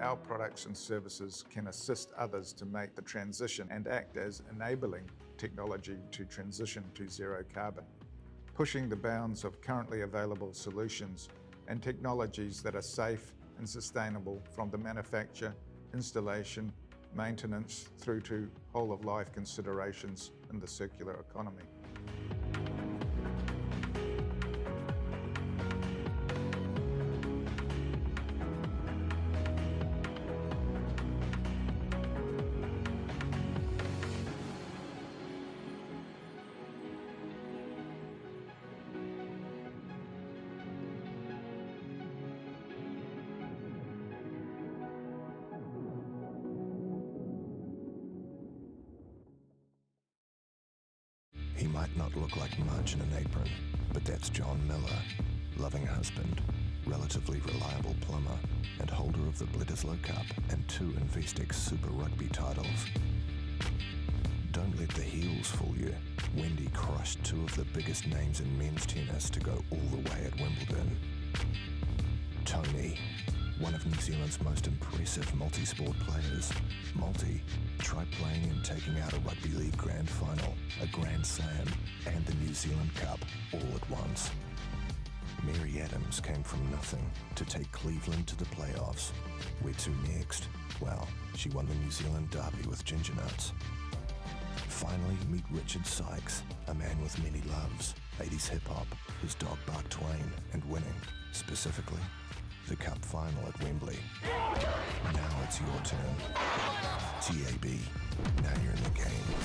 D: Our products and services can assist others to make the transition and act as enabling technology to transition to zero carbon, pushing the bounds of currently available solutions and technologies that are safe and sustainable from the manufacture, installation, maintenance through to whole-of-life considerations in the circular economy.
F: He might not look like much in an apron, but that's John Miller, loving husband, relatively reliable plumber, and holder of the Bledisloe Cup and 2 Investex Super Rugby titles. Don't let the heels fool you. Wendy crushed 2 of the biggest names in men's tennis to go all the way at Wimbledon. Tony, one of New Zealand's most impressive multi-sport players. Multi, try playing and taking out a rugby league grand final, a grand slam, and the New Zealand Cup all at once. Mary Adams came from nothing to take Cleveland to the playoffs. Where to next? Well, she won the New Zealand Derby with Ginger Nuts. Finally, meet Richard Sykes, a man with many loves, 80s hip-hop, his dog Bark Twain, and winning, specifically, the Cup final at Wembley. Now it's your turn. TAB, now you're in the game.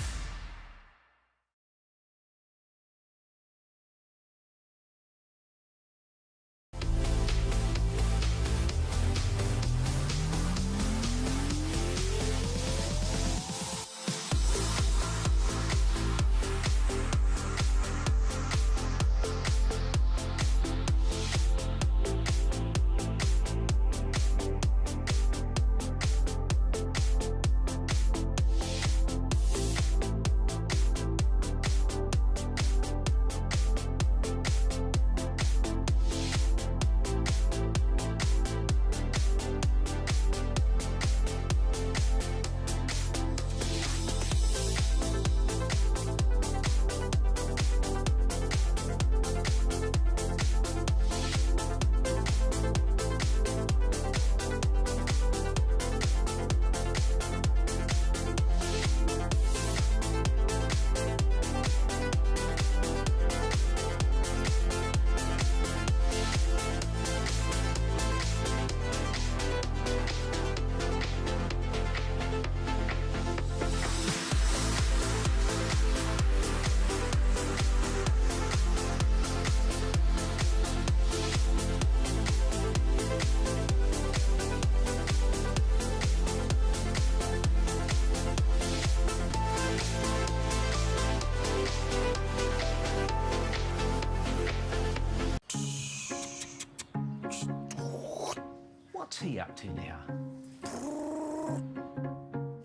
B: What's he up to now?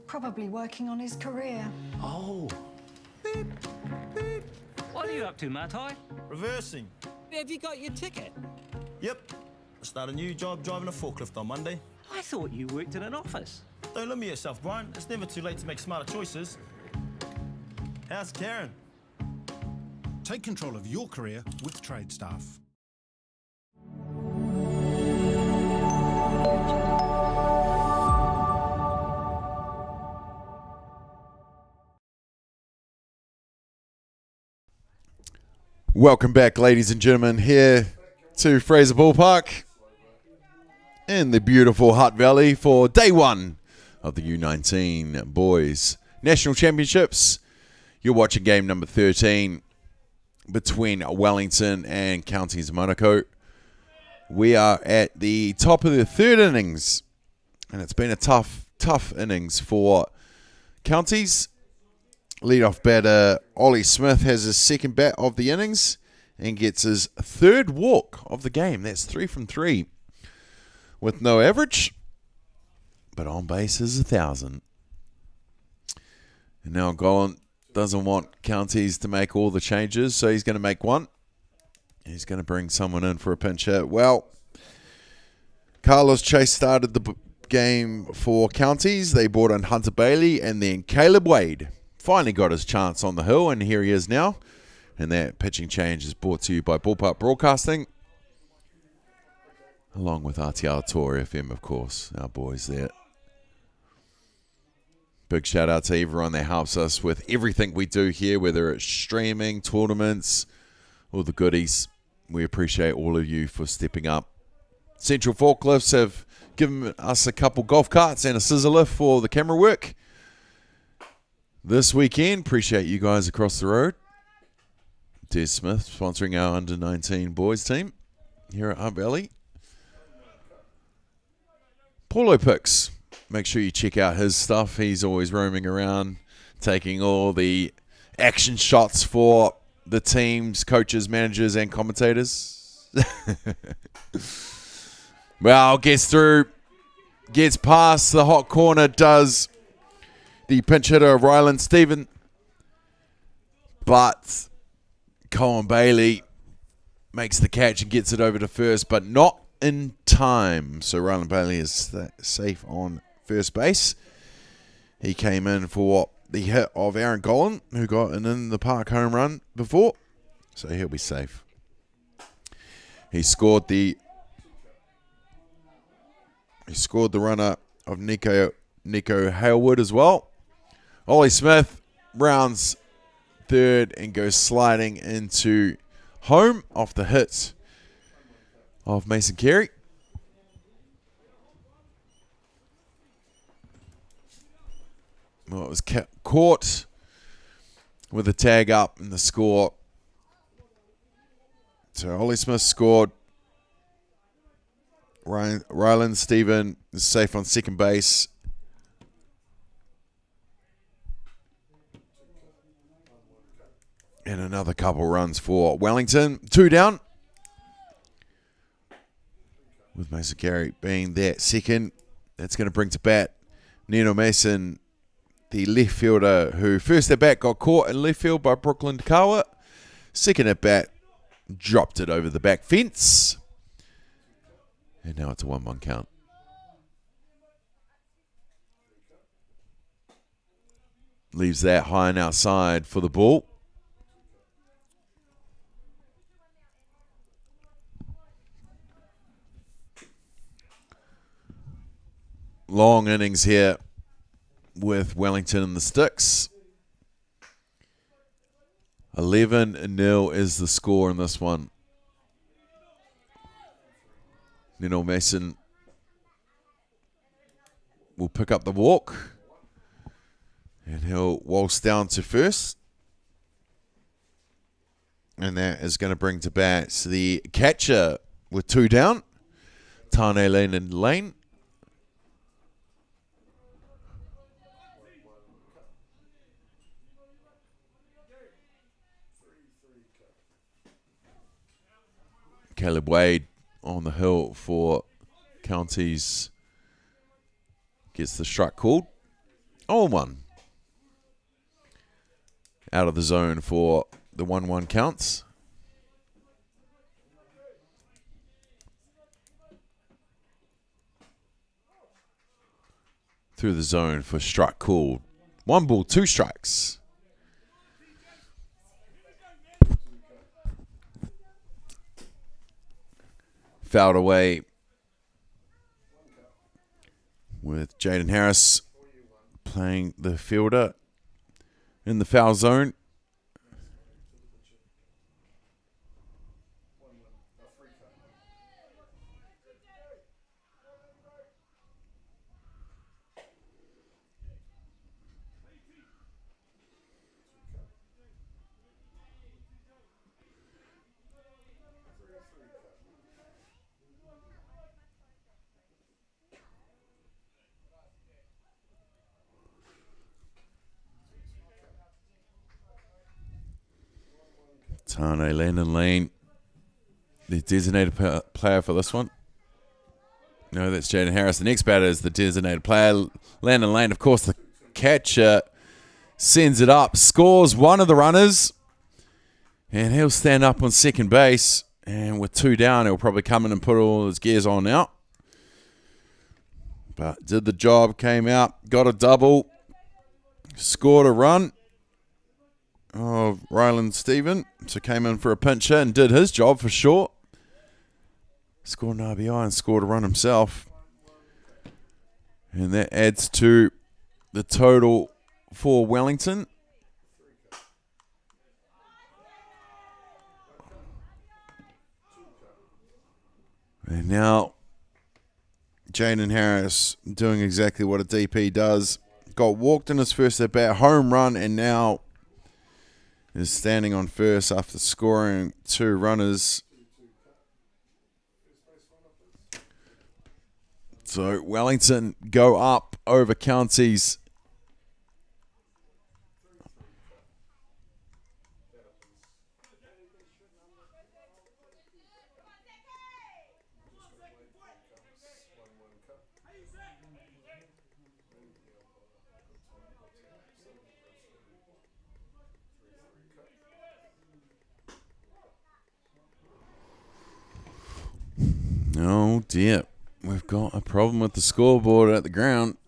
C: Probably working on his career.
B: Oh. What are you up to, Matai?
G: Reversing.
C: Have you got your ticket?
G: Yep. I start a new job driving a forklift on Monday.
B: I thought you worked in an office.
G: Don't limit yourself, Brian. It's never too late to make smarter choices. How's Karen?
H: Take control of your career with Trade Staff.
A: Welcome back, ladies and gentlemen, here to Fraser Ballpark in the beautiful Hutt Valley for day one of the U19 Boys National Championships. You're watching game number 13 between Wellington and Counties Manukau. We are at the top of the third innings, and it's been a tough innings for Counties. Leadoff batter Ollie Smith has his second bat of the innings and gets his third walk of the game. That's 3 from 3 with no average, but on base is 1,000. And now Golan doesn't want Counties to make all the changes, so he's going to make one. He's going to bring someone in for a pinch hit. Well, Carlos Chase started the game for Counties. They brought in Hunter Bailey, and then Caleb Wade finally got his chance on the hill, and here he is now. And that pitching change is brought to you by Ballpark Broadcasting, along with Atiawa Toa FM, of course, our boys there. Big shout out to everyone that helps us with everything we do here, whether it's streaming, tournaments, all the goodies. We appreciate all of you for stepping up. Central Forklifts have given us a couple golf carts and a scissor lift for the camera work this weekend. Appreciate you guys across the road. Des Smith sponsoring our under-19 boys team here at Hutt Valley. Paulo Picks. Make sure you check out his stuff. He's always roaming around, taking all the action shots for the teams, coaches, managers, and commentators. Well, gets through, gets past the hot corner, does the pinch hitter of Ryland Stephen. But Colin Bailey makes the catch and gets it over to first, but not in time. So Ryland Bailey is safe on first base. He came in for the hit of Aaron Golan, who got an in the park home run before. So he'll be safe. He scored the runner of Nico Hailwood as well. Ollie Smith rounds third and goes sliding into home off the hit of Mason Carey. Well, it was caught with a tag up in the score. So Ollie Smith scored. Ryland Stephen is safe on second base. And another couple runs for Wellington. 2 down. With Mason Carey being that second. That's going to bring to bat Nino Mason, the left fielder who first at bat got caught in left field by Brooklyn Kawa. Second at bat, dropped it over the back fence. And now it's a 1-1 count. Leaves that high and outside for the ball. Long innings here with Wellington in the sticks. 11-0 is the score in this one. Nino Mason will pick up the walk. And he'll waltz down to first. And that is going to bring to bat the catcher with 2 down. Tane Lane. Caleb Wade on the hill for Counties gets the strike called. 0-1. Out of the zone for the 1-1 counts. Through the zone for strike called. 1 ball, 2 strikes. Fouled away with Jaden Harris playing the fielder in the foul zone. Tane Landon Lane, the designated player for this one. No, that's Jaden Harris. The next batter is the designated player. Landon Lane, of course, the catcher sends it up, scores one of the runners, and he'll stand up on second base. And with 2 down, he'll probably come in and put all his gears on now. But did the job, came out, got a double, scored a run. Of Ryland Stephen, so came in for a pinch hit and did his job for sure. Scored an RBI and scored a run himself. And that adds to the total for Wellington. And now Jaden Harris doing exactly what a DP does. Got walked in his first at bat, home run, and now is standing on first after scoring 2 runners. So Wellington go up over Counties. Oh dear, we've got a problem with the scoreboard at the ground.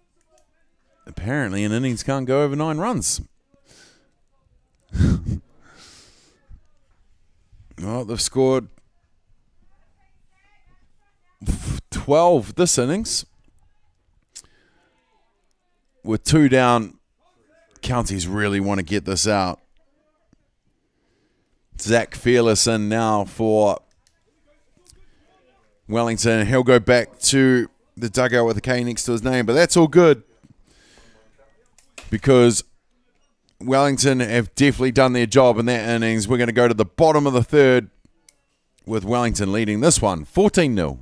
A: Apparently an innings can't go over 9 runs. Oh, they've scored 12 this innings. With 2 down, Counties really want to get this out. Zach Fearless in now for Wellington. He'll go back to the dugout with a K next to his name, but that's all good because Wellington have definitely done their job in that innings. We're going to go to the bottom of the third with Wellington leading this one 14-0.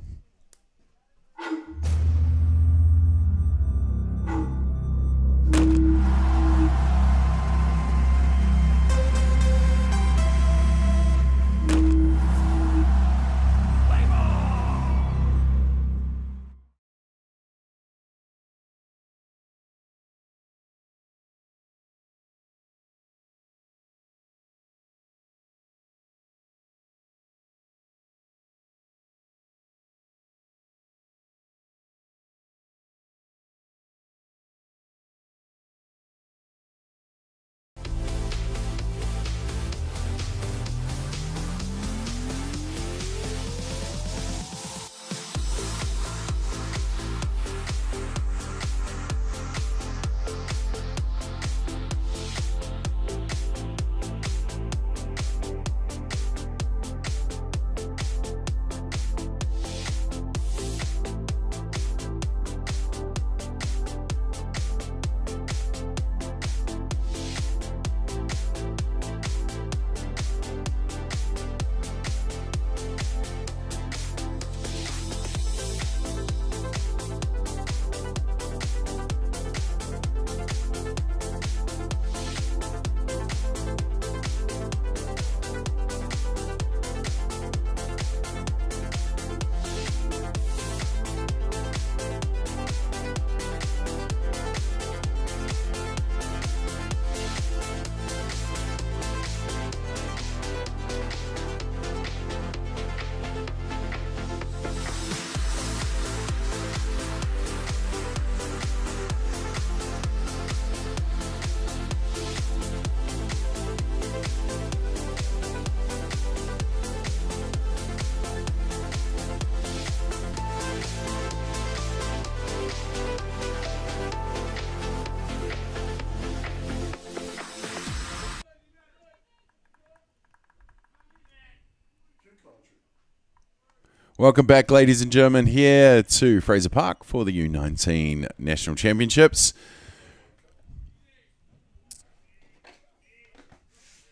A: Welcome back, ladies and gentlemen, here to Fraser Park for the U19 National Championships.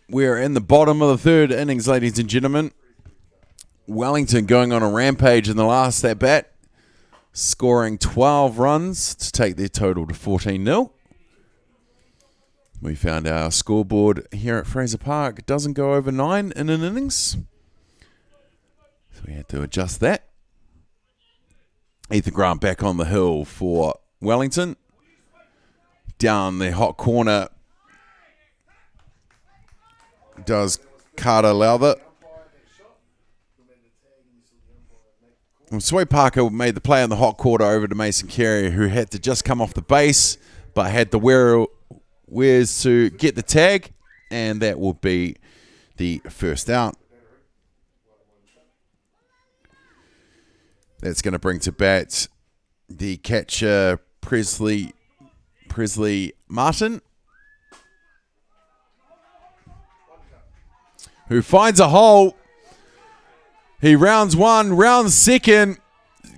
A: We're in the bottom of the third innings, ladies and gentlemen. Wellington going on a rampage in the last at bat, scoring 12 runs to take their total to 14-0. We found our scoreboard here at Fraser Park doesn't go over 9 in an innings. So we had to adjust that. Ethan Grant back on the hill for Wellington. Down the hot corner does Carter Lowther. Sway Parker made the play on the hot quarter over to Mason Carey, who had to just come off the base, but had the where's to get the tag, and that will be the first out. That's going to bring to bat the catcher Presley Martin, who finds a hole. He rounds one, rounds second,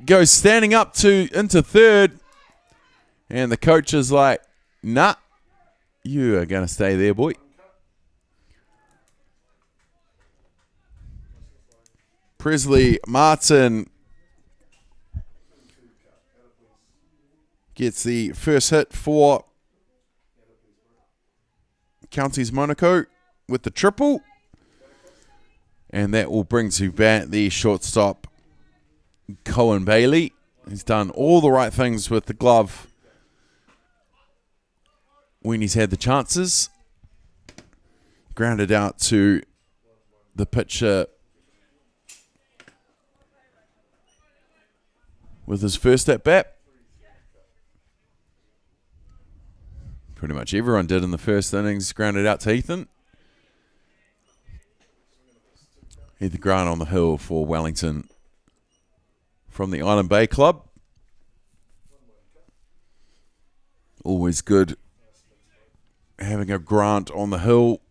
A: goes standing up into third, and the coach is like, nah, you are going to stay there, boy. Presley Martin gets the first hit for Counties Manukau with the triple. And that will bring to bat the shortstop, Cohen Bailey. He's done all the right things with the glove when he's had the chances. Grounded out to the pitcher with his first at bat. Pretty much everyone did in the first innings. Grounded out to Ethan. Ethan Grant on the hill for Wellington from the Island Bay Club. Always good having a Grant on the hill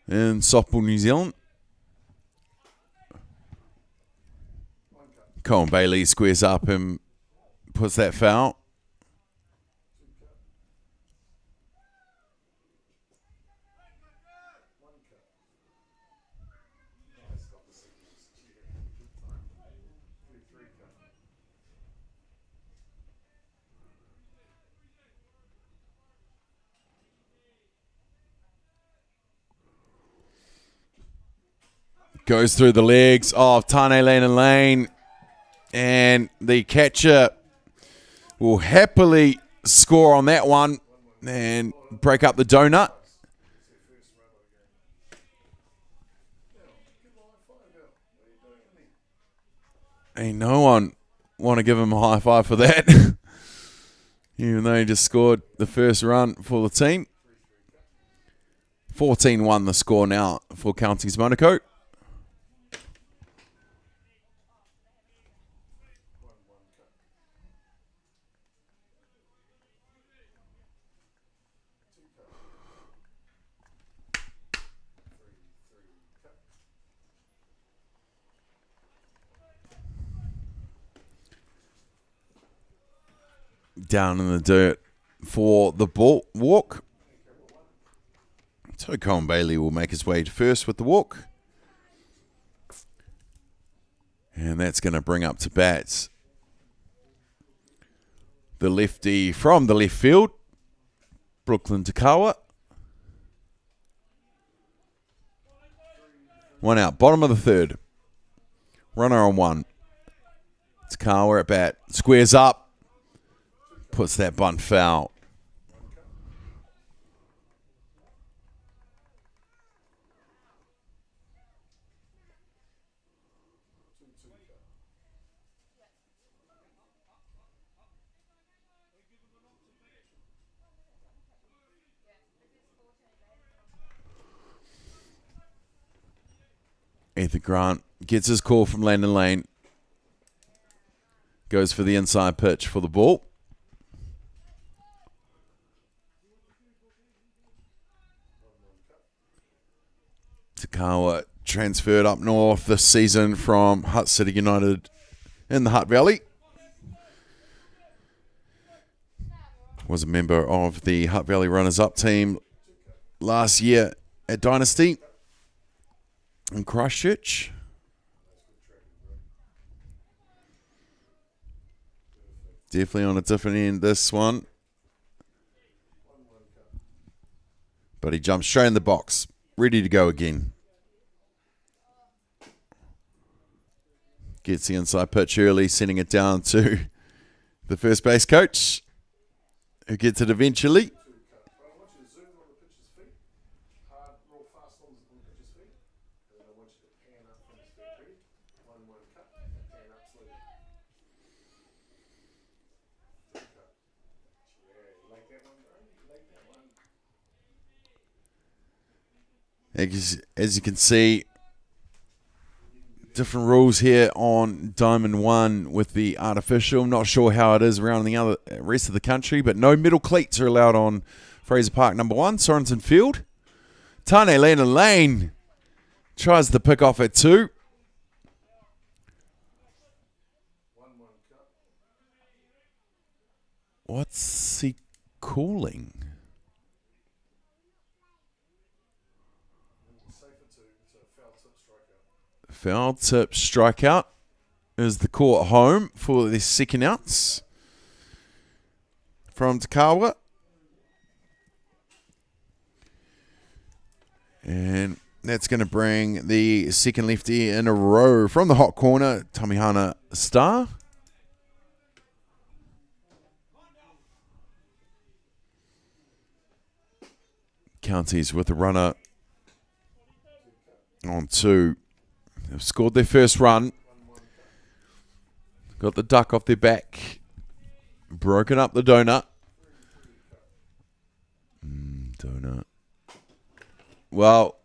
A: in softball New Zealand. Cohen Bailey squares up and puts that foul. Goes through the legs of Tane Lane, and the catcher will happily score on that one and break up the donut. Ain't no one want to give him a high five for that, even though he just scored the first run for the team. 14-1 the score now for Counties Manukau. Down in the dirt for the ball walk. So Cohen Bailey will make his way to first with the walk. And that's going to bring up to bats the lefty from the left field, Brooklyn Takawa. One out, bottom of the third. Runner on one. Takawa at bat, squares up. Puts that bunt foul. Ethan Grant gets his call from Landon Lane. Goes for the inside pitch for the ball. Manukau transferred up north this season from Hutt City United in the Hutt Valley. Was a member of the Hutt Valley runners-up team last year at Dynasty in Christchurch. Definitely on a different end, this one. But he jumps straight in the box, ready to go again. Gets the inside pitch early, sending it down to the first base coach, who gets it eventually. As you can see, different rules here on Diamond 1 with the artificial. I'm not sure how it is around the rest of the country, but no middle cleats are allowed on Fraser Park number 1, Sorensen Field. Tane Lane tries to pick off at 2. What's he calling? Foul tip strikeout is the call at home for the second outs from Takawa. And that's going to bring the second lefty in a row from the hot corner, Tamihana Star. Counties with a runner on 2. They've scored their first run. Got the duck off their back. Broken up the donut. Donut. Well,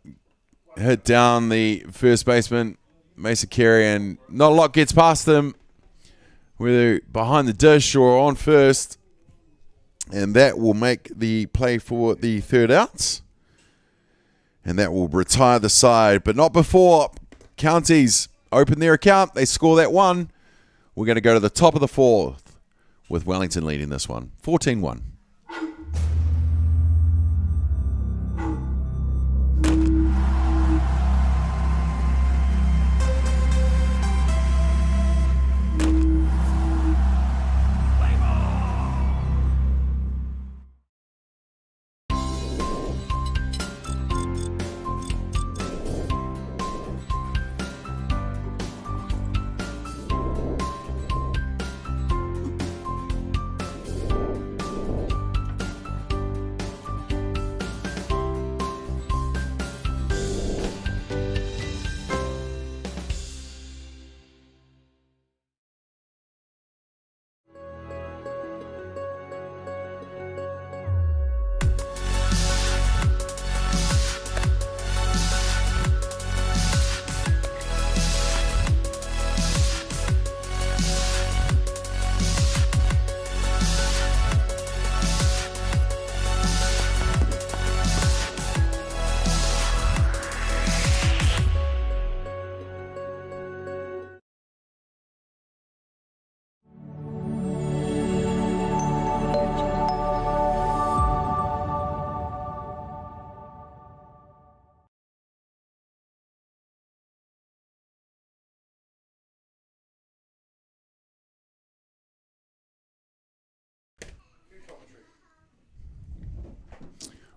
A: hit down the first baseman, Mason Carey, and not a lot gets past them, whether behind the dish or on first. And that will make the play for the third out. And that will retire the side, but not before Counties open their account. They score that one. We're going to go to the top of the 4th with Wellington leading this one, 14-1.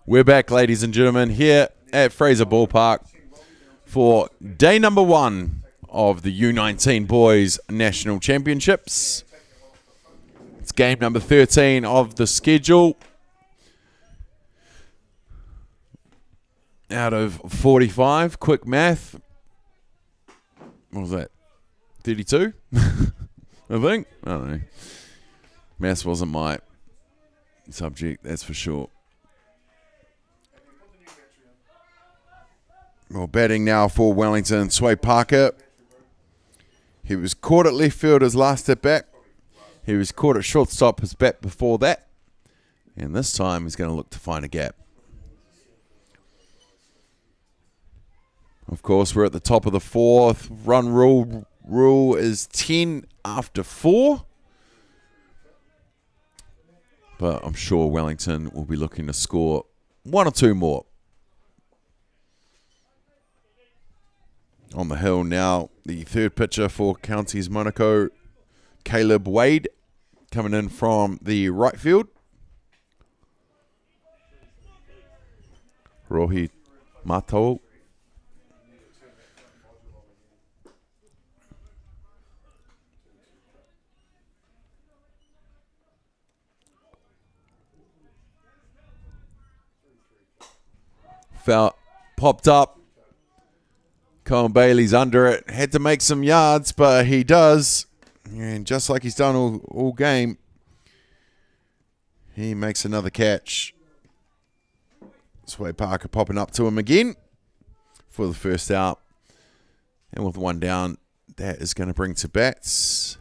A: We're back, ladies and gentlemen, here at Fraser Ballpark for day number 1 of the U19 Boys National Championships. It's game number 13 of the schedule. Out of 45, quick math. What was that? 32? I think? I don't know. Maths wasn't my subject, that's for sure. Well, batting now for Wellington, Sway Parker. He was caught at left field his last at bat. He was caught at shortstop his bat before that. And this time he's going to look to find a gap. Of course, we're at the top of the fourth. Run rule is 10 after 4. But I'm sure Wellington will be looking to score 1 or 2 more. On the hill now, the third pitcher for Counties Manukau, Caleb Wade, coming in from the right field. Rohi Matau. Foul popped up. Colin Bailey's under it. Had to make some yards, but he does. And just like he's done all game, he makes another catch. Sway Parker popping up to him again for the first out. And with 1 down, that is going to bring to bats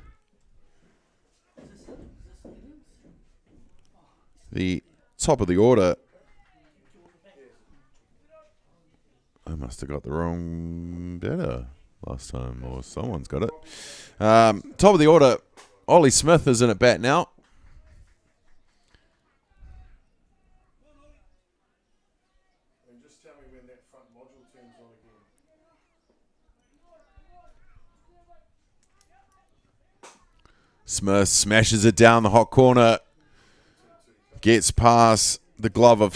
A: the top of the order. I must have got the wrong batter last time, or someone's got it. Top of the order, Ollie Smith is in at bat now.
I: And just tell me when that front module turns on again.
A: Smith smashes it down the hot corner. Gets past the glove of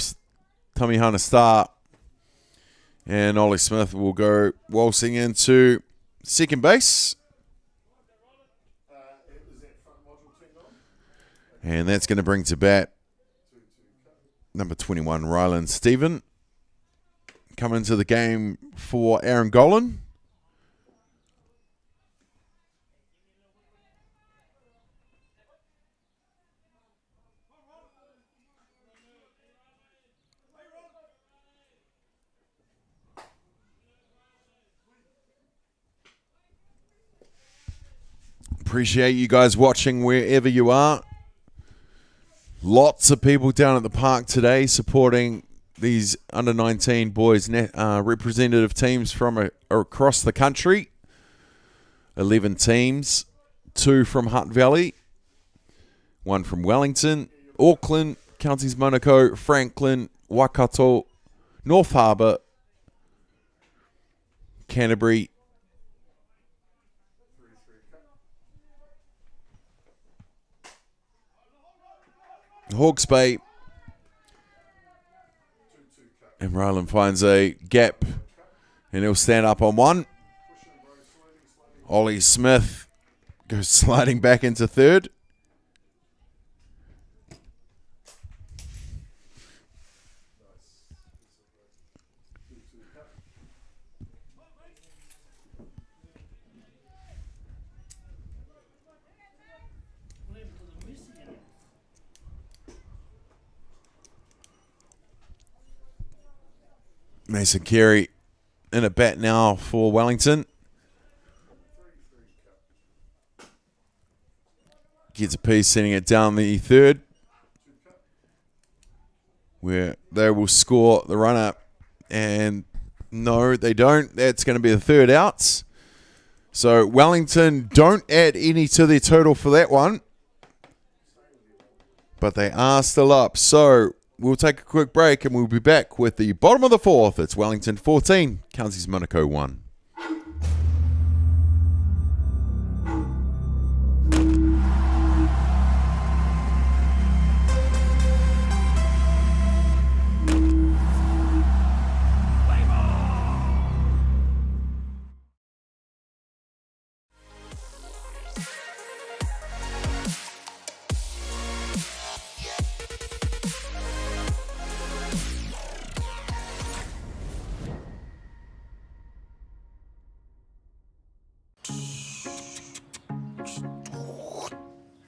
A: Tamihana Star. And Ollie Smith will go waltzing into second base. And that's going to bring to bat number 21, Ryland Stephen. Coming into the game for Aaron Golan. Appreciate you guys watching wherever you are. Lots of people down at the park today supporting these under-19 boys representative teams from across the country. 11 teams, 2 from Hutt Valley, 1 from Wellington, Auckland, Counties Manukau, Franklin, Waikato, North Harbour, Canterbury, Hawke's Bay, and Ryland finds a gap and he'll stand up on 1. Ollie Smith goes sliding back into third. Mason Carey in a bat now for Wellington. Gets a piece, sending it down the third, where they will score the runner. And no, they don't. That's going to be the third outs. So Wellington don't add any to their total for that one, but they are still up. So we'll take a quick break and we'll be back with the bottom of the fourth. It's Wellington 14, Counties Manukau 1.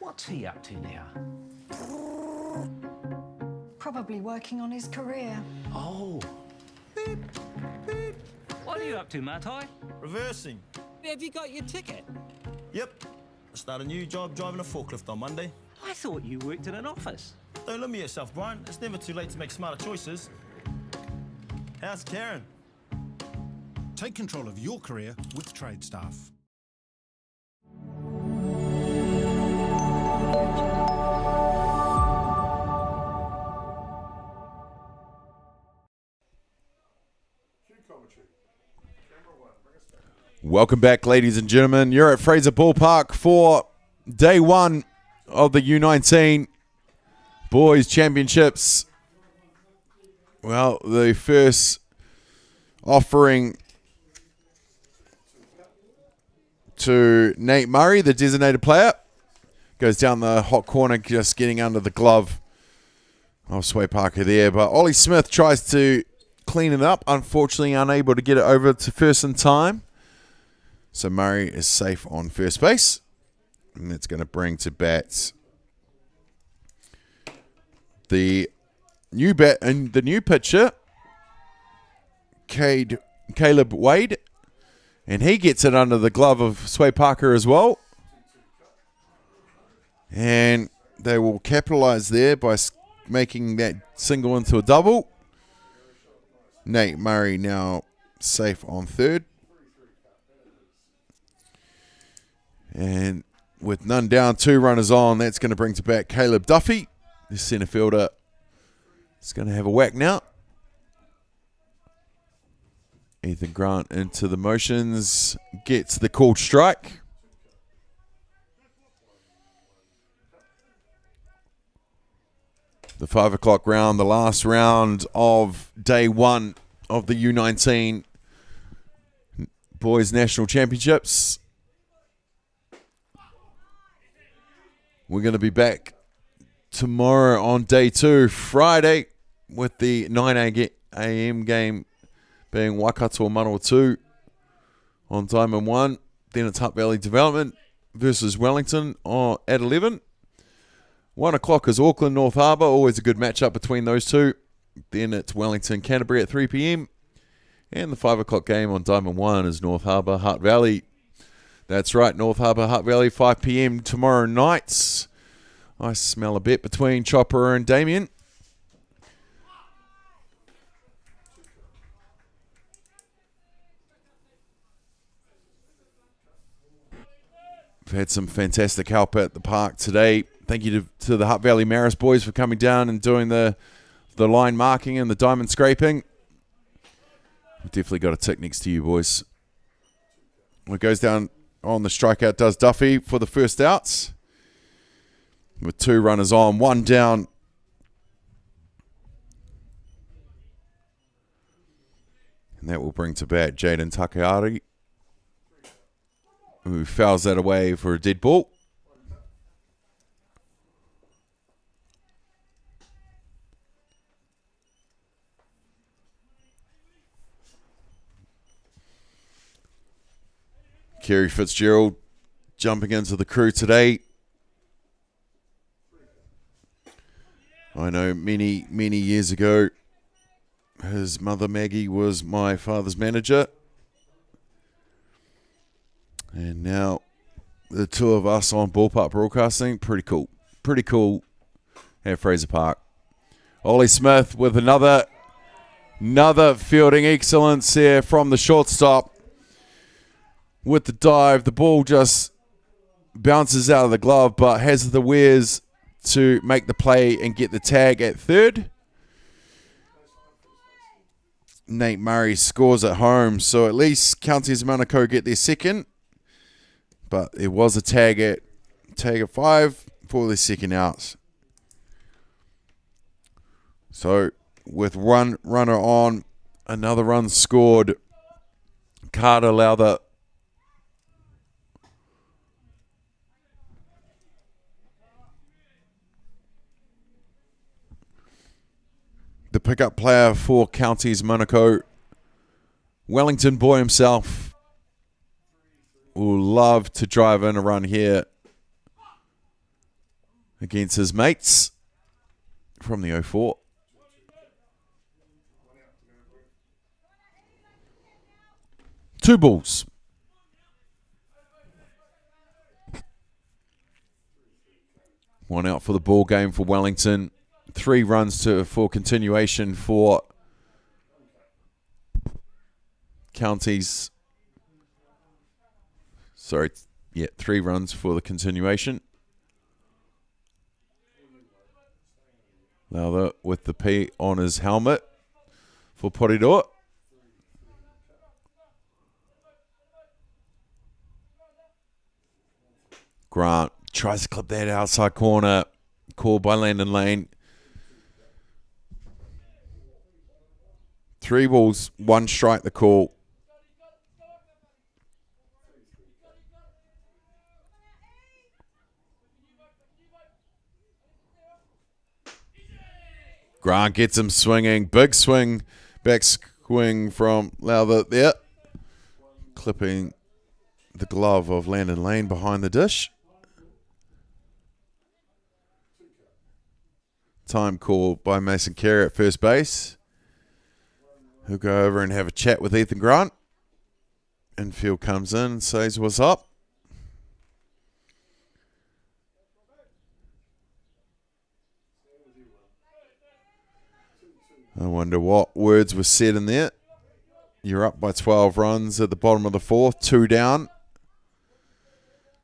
B: What's he up to now?
C: Probably working on his career.
B: Oh. What are you up to, Matai?
G: Reversing.
C: Have you got your ticket?
G: Yep. I start a new job driving a forklift on Monday.
B: I thought you worked in an office.
G: Don't limit yourself, Brian. It's never too late to make smarter choices. How's Karen?
H: Take control of your career with Trade Staff.
A: Welcome back, ladies and gentlemen. You're at Fraser Ballpark for day one of the U19 Boys Championships. Well, the first offering to Nate Murray, the designated player, goes down the hot corner, just getting under the glove of Sway Parker there. But Ollie Smith tries to clean it up, unfortunately unable to get it over to first in time. So Murray is safe on first base. And that's going to bring to bat the new pitcher, Caleb Wade. And he gets it under the glove of Sway Parker as well. And they will capitalize there by making that single into a double. Nate Murray now safe on third. And with none down, 2 runners on, that's going to bring to bat Caleb Duffy. The centre fielder is going to have a whack now. Ethan Grant into the motions, gets the called strike. The 5 o'clock round, the last round of day one of the U19 Boys National Championships. We're going to be back tomorrow on day 2, Friday, with the 9 a.m. game being Waikato Manukau on Diamond 1. Then it's Hutt Valley Development versus Wellington at 11. 1 o'clock is Auckland North Harbour, always a good matchup between those two. Then it's Wellington Canterbury at 3 p.m. And the 5 o'clock game on Diamond 1 is North Harbour Hutt Valley. That's right, North Harbour, Hutt Valley, 5 p.m. tomorrow night. I smell a bet between Chopper and Damien. We've had some fantastic help at the park today. Thank you to the Hutt Valley Maris boys for coming down and doing the line marking and the diamond scraping. We've definitely got a tick next to you, boys. It goes down on the strikeout, does Duffy for the first outs. With 2 runners on, 1 down. And that will bring to bat Jaden Takeari, who fouls that away for a dead ball. Kerry Fitzgerald jumping into the crew today. I know many, many years ago, his mother Maggie was my father's manager. And now the 2 of us on Ballpark Broadcasting, pretty cool. Pretty cool at Fraser Park. Ollie Smith with another fielding excellence here from the shortstop. With the dive, the ball just bounces out of the glove, but has the wares to make the play and get the tag at third. Nate Murray scores at home, so at least Counties Manukau get their second. But it was a tag at 5 for the second out. So with 1 runner on, another run scored. Carter Lowther the pickup player for Counties Manukau. Wellington boy himself will love to drive in a run here against his mates from the 04. Two balls. One out for the ball game for Wellington. 3 runs for continuation for Counties. 3 runs for the continuation. Lowther with the P on his helmet for Poridoa. Grant tries to clip that outside corner. Called by Landon Lane. 3 balls, 1 strike the call. Grant gets him swinging. Big swing. Back swing from Lowther there. Clipping the glove of Landon Lane behind the dish. Time called by Mason Carey at first base. He'll go over and have a chat with Ethan Grant. Infield comes in and says, "What's up?" I wonder what words were said in there. You're up by 12 runs at the bottom of the 4th, 2 down.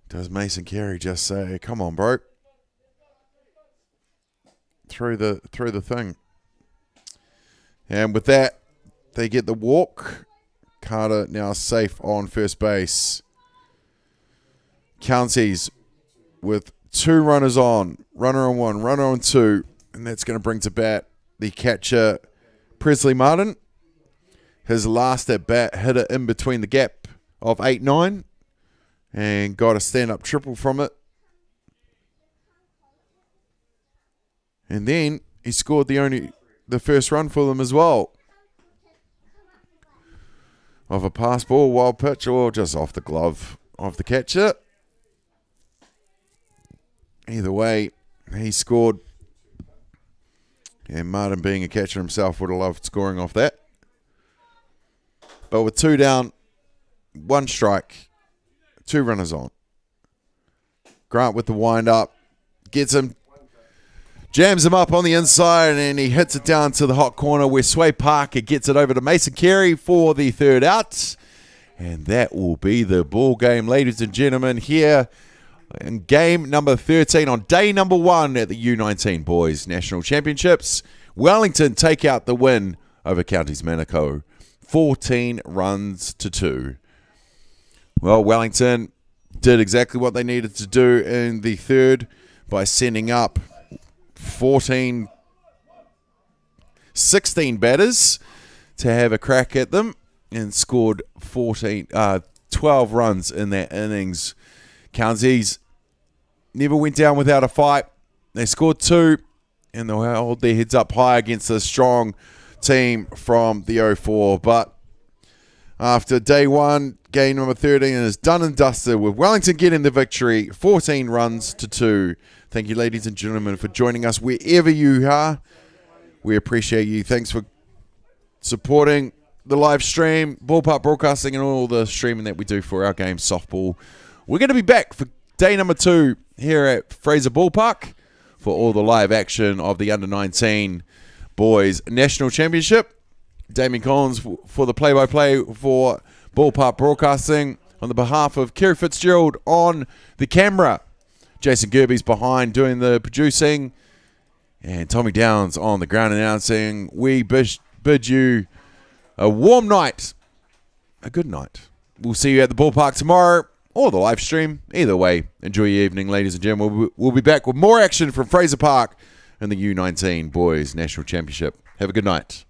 A: Does Mason Carey just say, "Come on, bro"? Through the thing. And with that, they get the walk. Carter now safe on first base. Counties with 2 runners on. Runner on 1, runner on 2. And that's going to bring to bat the catcher, Presley Martin. His last at bat hit it in between the gap of 8-9 and got a stand-up triple from it. And then he scored the first run for them as well. Of a pass ball, wild pitch, or just off the glove of the catcher. Either way, he scored. And Martin, being a catcher himself, would have loved scoring off that. But with 2 down, 1 strike, 2 runners on. Grant with the wind-up, gets him, jams him up on the inside, and he hits it down to the hot corner where Sway Parker gets it over to Mason Carey for the 3rd out. And that will be the ball game, ladies and gentlemen, here in game number 13 on day number 1 at the U19 Boys National Championships. Wellington take out the win over Counties Manukau, 14 runs to 2. Well, Wellington did exactly what they needed to do in the 3rd by sending up 16 batters to have a crack at them and scored 12 runs in that innings. Counties never went down without a fight. They scored 2 and they'll hold their heads up high against a strong team from the 04. But after day 1, game number 13 is done and dusted with Wellington getting the victory, 14 runs to 2. Thank you, ladies and gentlemen, for joining us wherever you are. We appreciate you. Thanks for supporting the live stream, Ballpark Broadcasting, and all the streaming that we do for our game, softball. We're going to be back for day number 2 here at Fraser Ballpark for all the live action of the Under-19 Boys National Championship. Damien Collins for the play-by-play for Ballpark Broadcasting. On the behalf of Kerry Fitzgerald on the camera, Jason Gerbes behind doing the producing, and Tommy Downs on the ground announcing. We bid you a warm night, a good night. We'll see you at the ballpark tomorrow or the live stream. Either way, enjoy your evening, ladies and gentlemen. We'll be back with more action from Fraser Park in the U19 Boys National Championship. Have a good night.